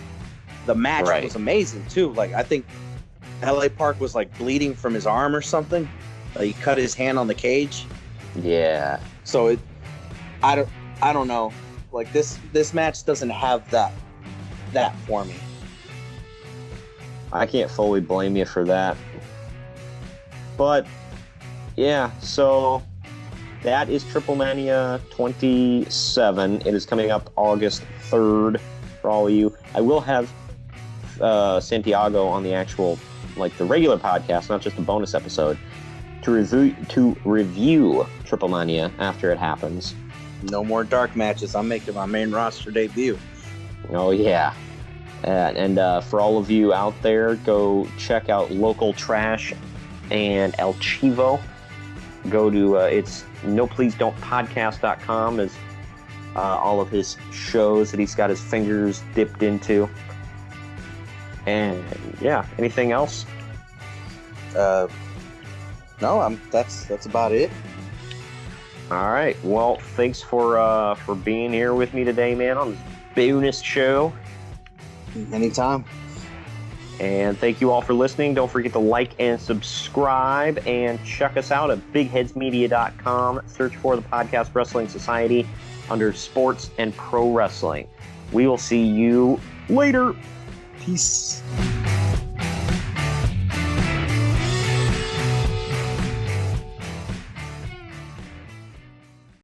The match was amazing too. Like I think LA Park was like bleeding from his arm or something. He cut his hand on the cage. Yeah. So I don't know. Like this match doesn't have that for me. I can't fully blame you for that. But yeah, so that is TripleMania 27. It is coming up August 3rd for all of you. I will have Santiago on the actual, like the regular podcast, not just a bonus episode, to review TripleMania after it happens. No more dark matches. I'm making my main roster debut. Oh, yeah. And for all of you out there, go check out Local Trash and El Chivo. Go to, it's nopleasedon'tpodcast.com is all of his shows that he's got his fingers dipped into. And, yeah, anything else? No, that's about it. All right. Well, thanks for being here with me today, man, on this bonus show. Anytime. And thank you all for listening. Don't forget to like and subscribe and check us out at bigheadsmedia.com. Search for the Podcast Wrestling Society under Sports and Pro Wrestling. We will see you later. Peace.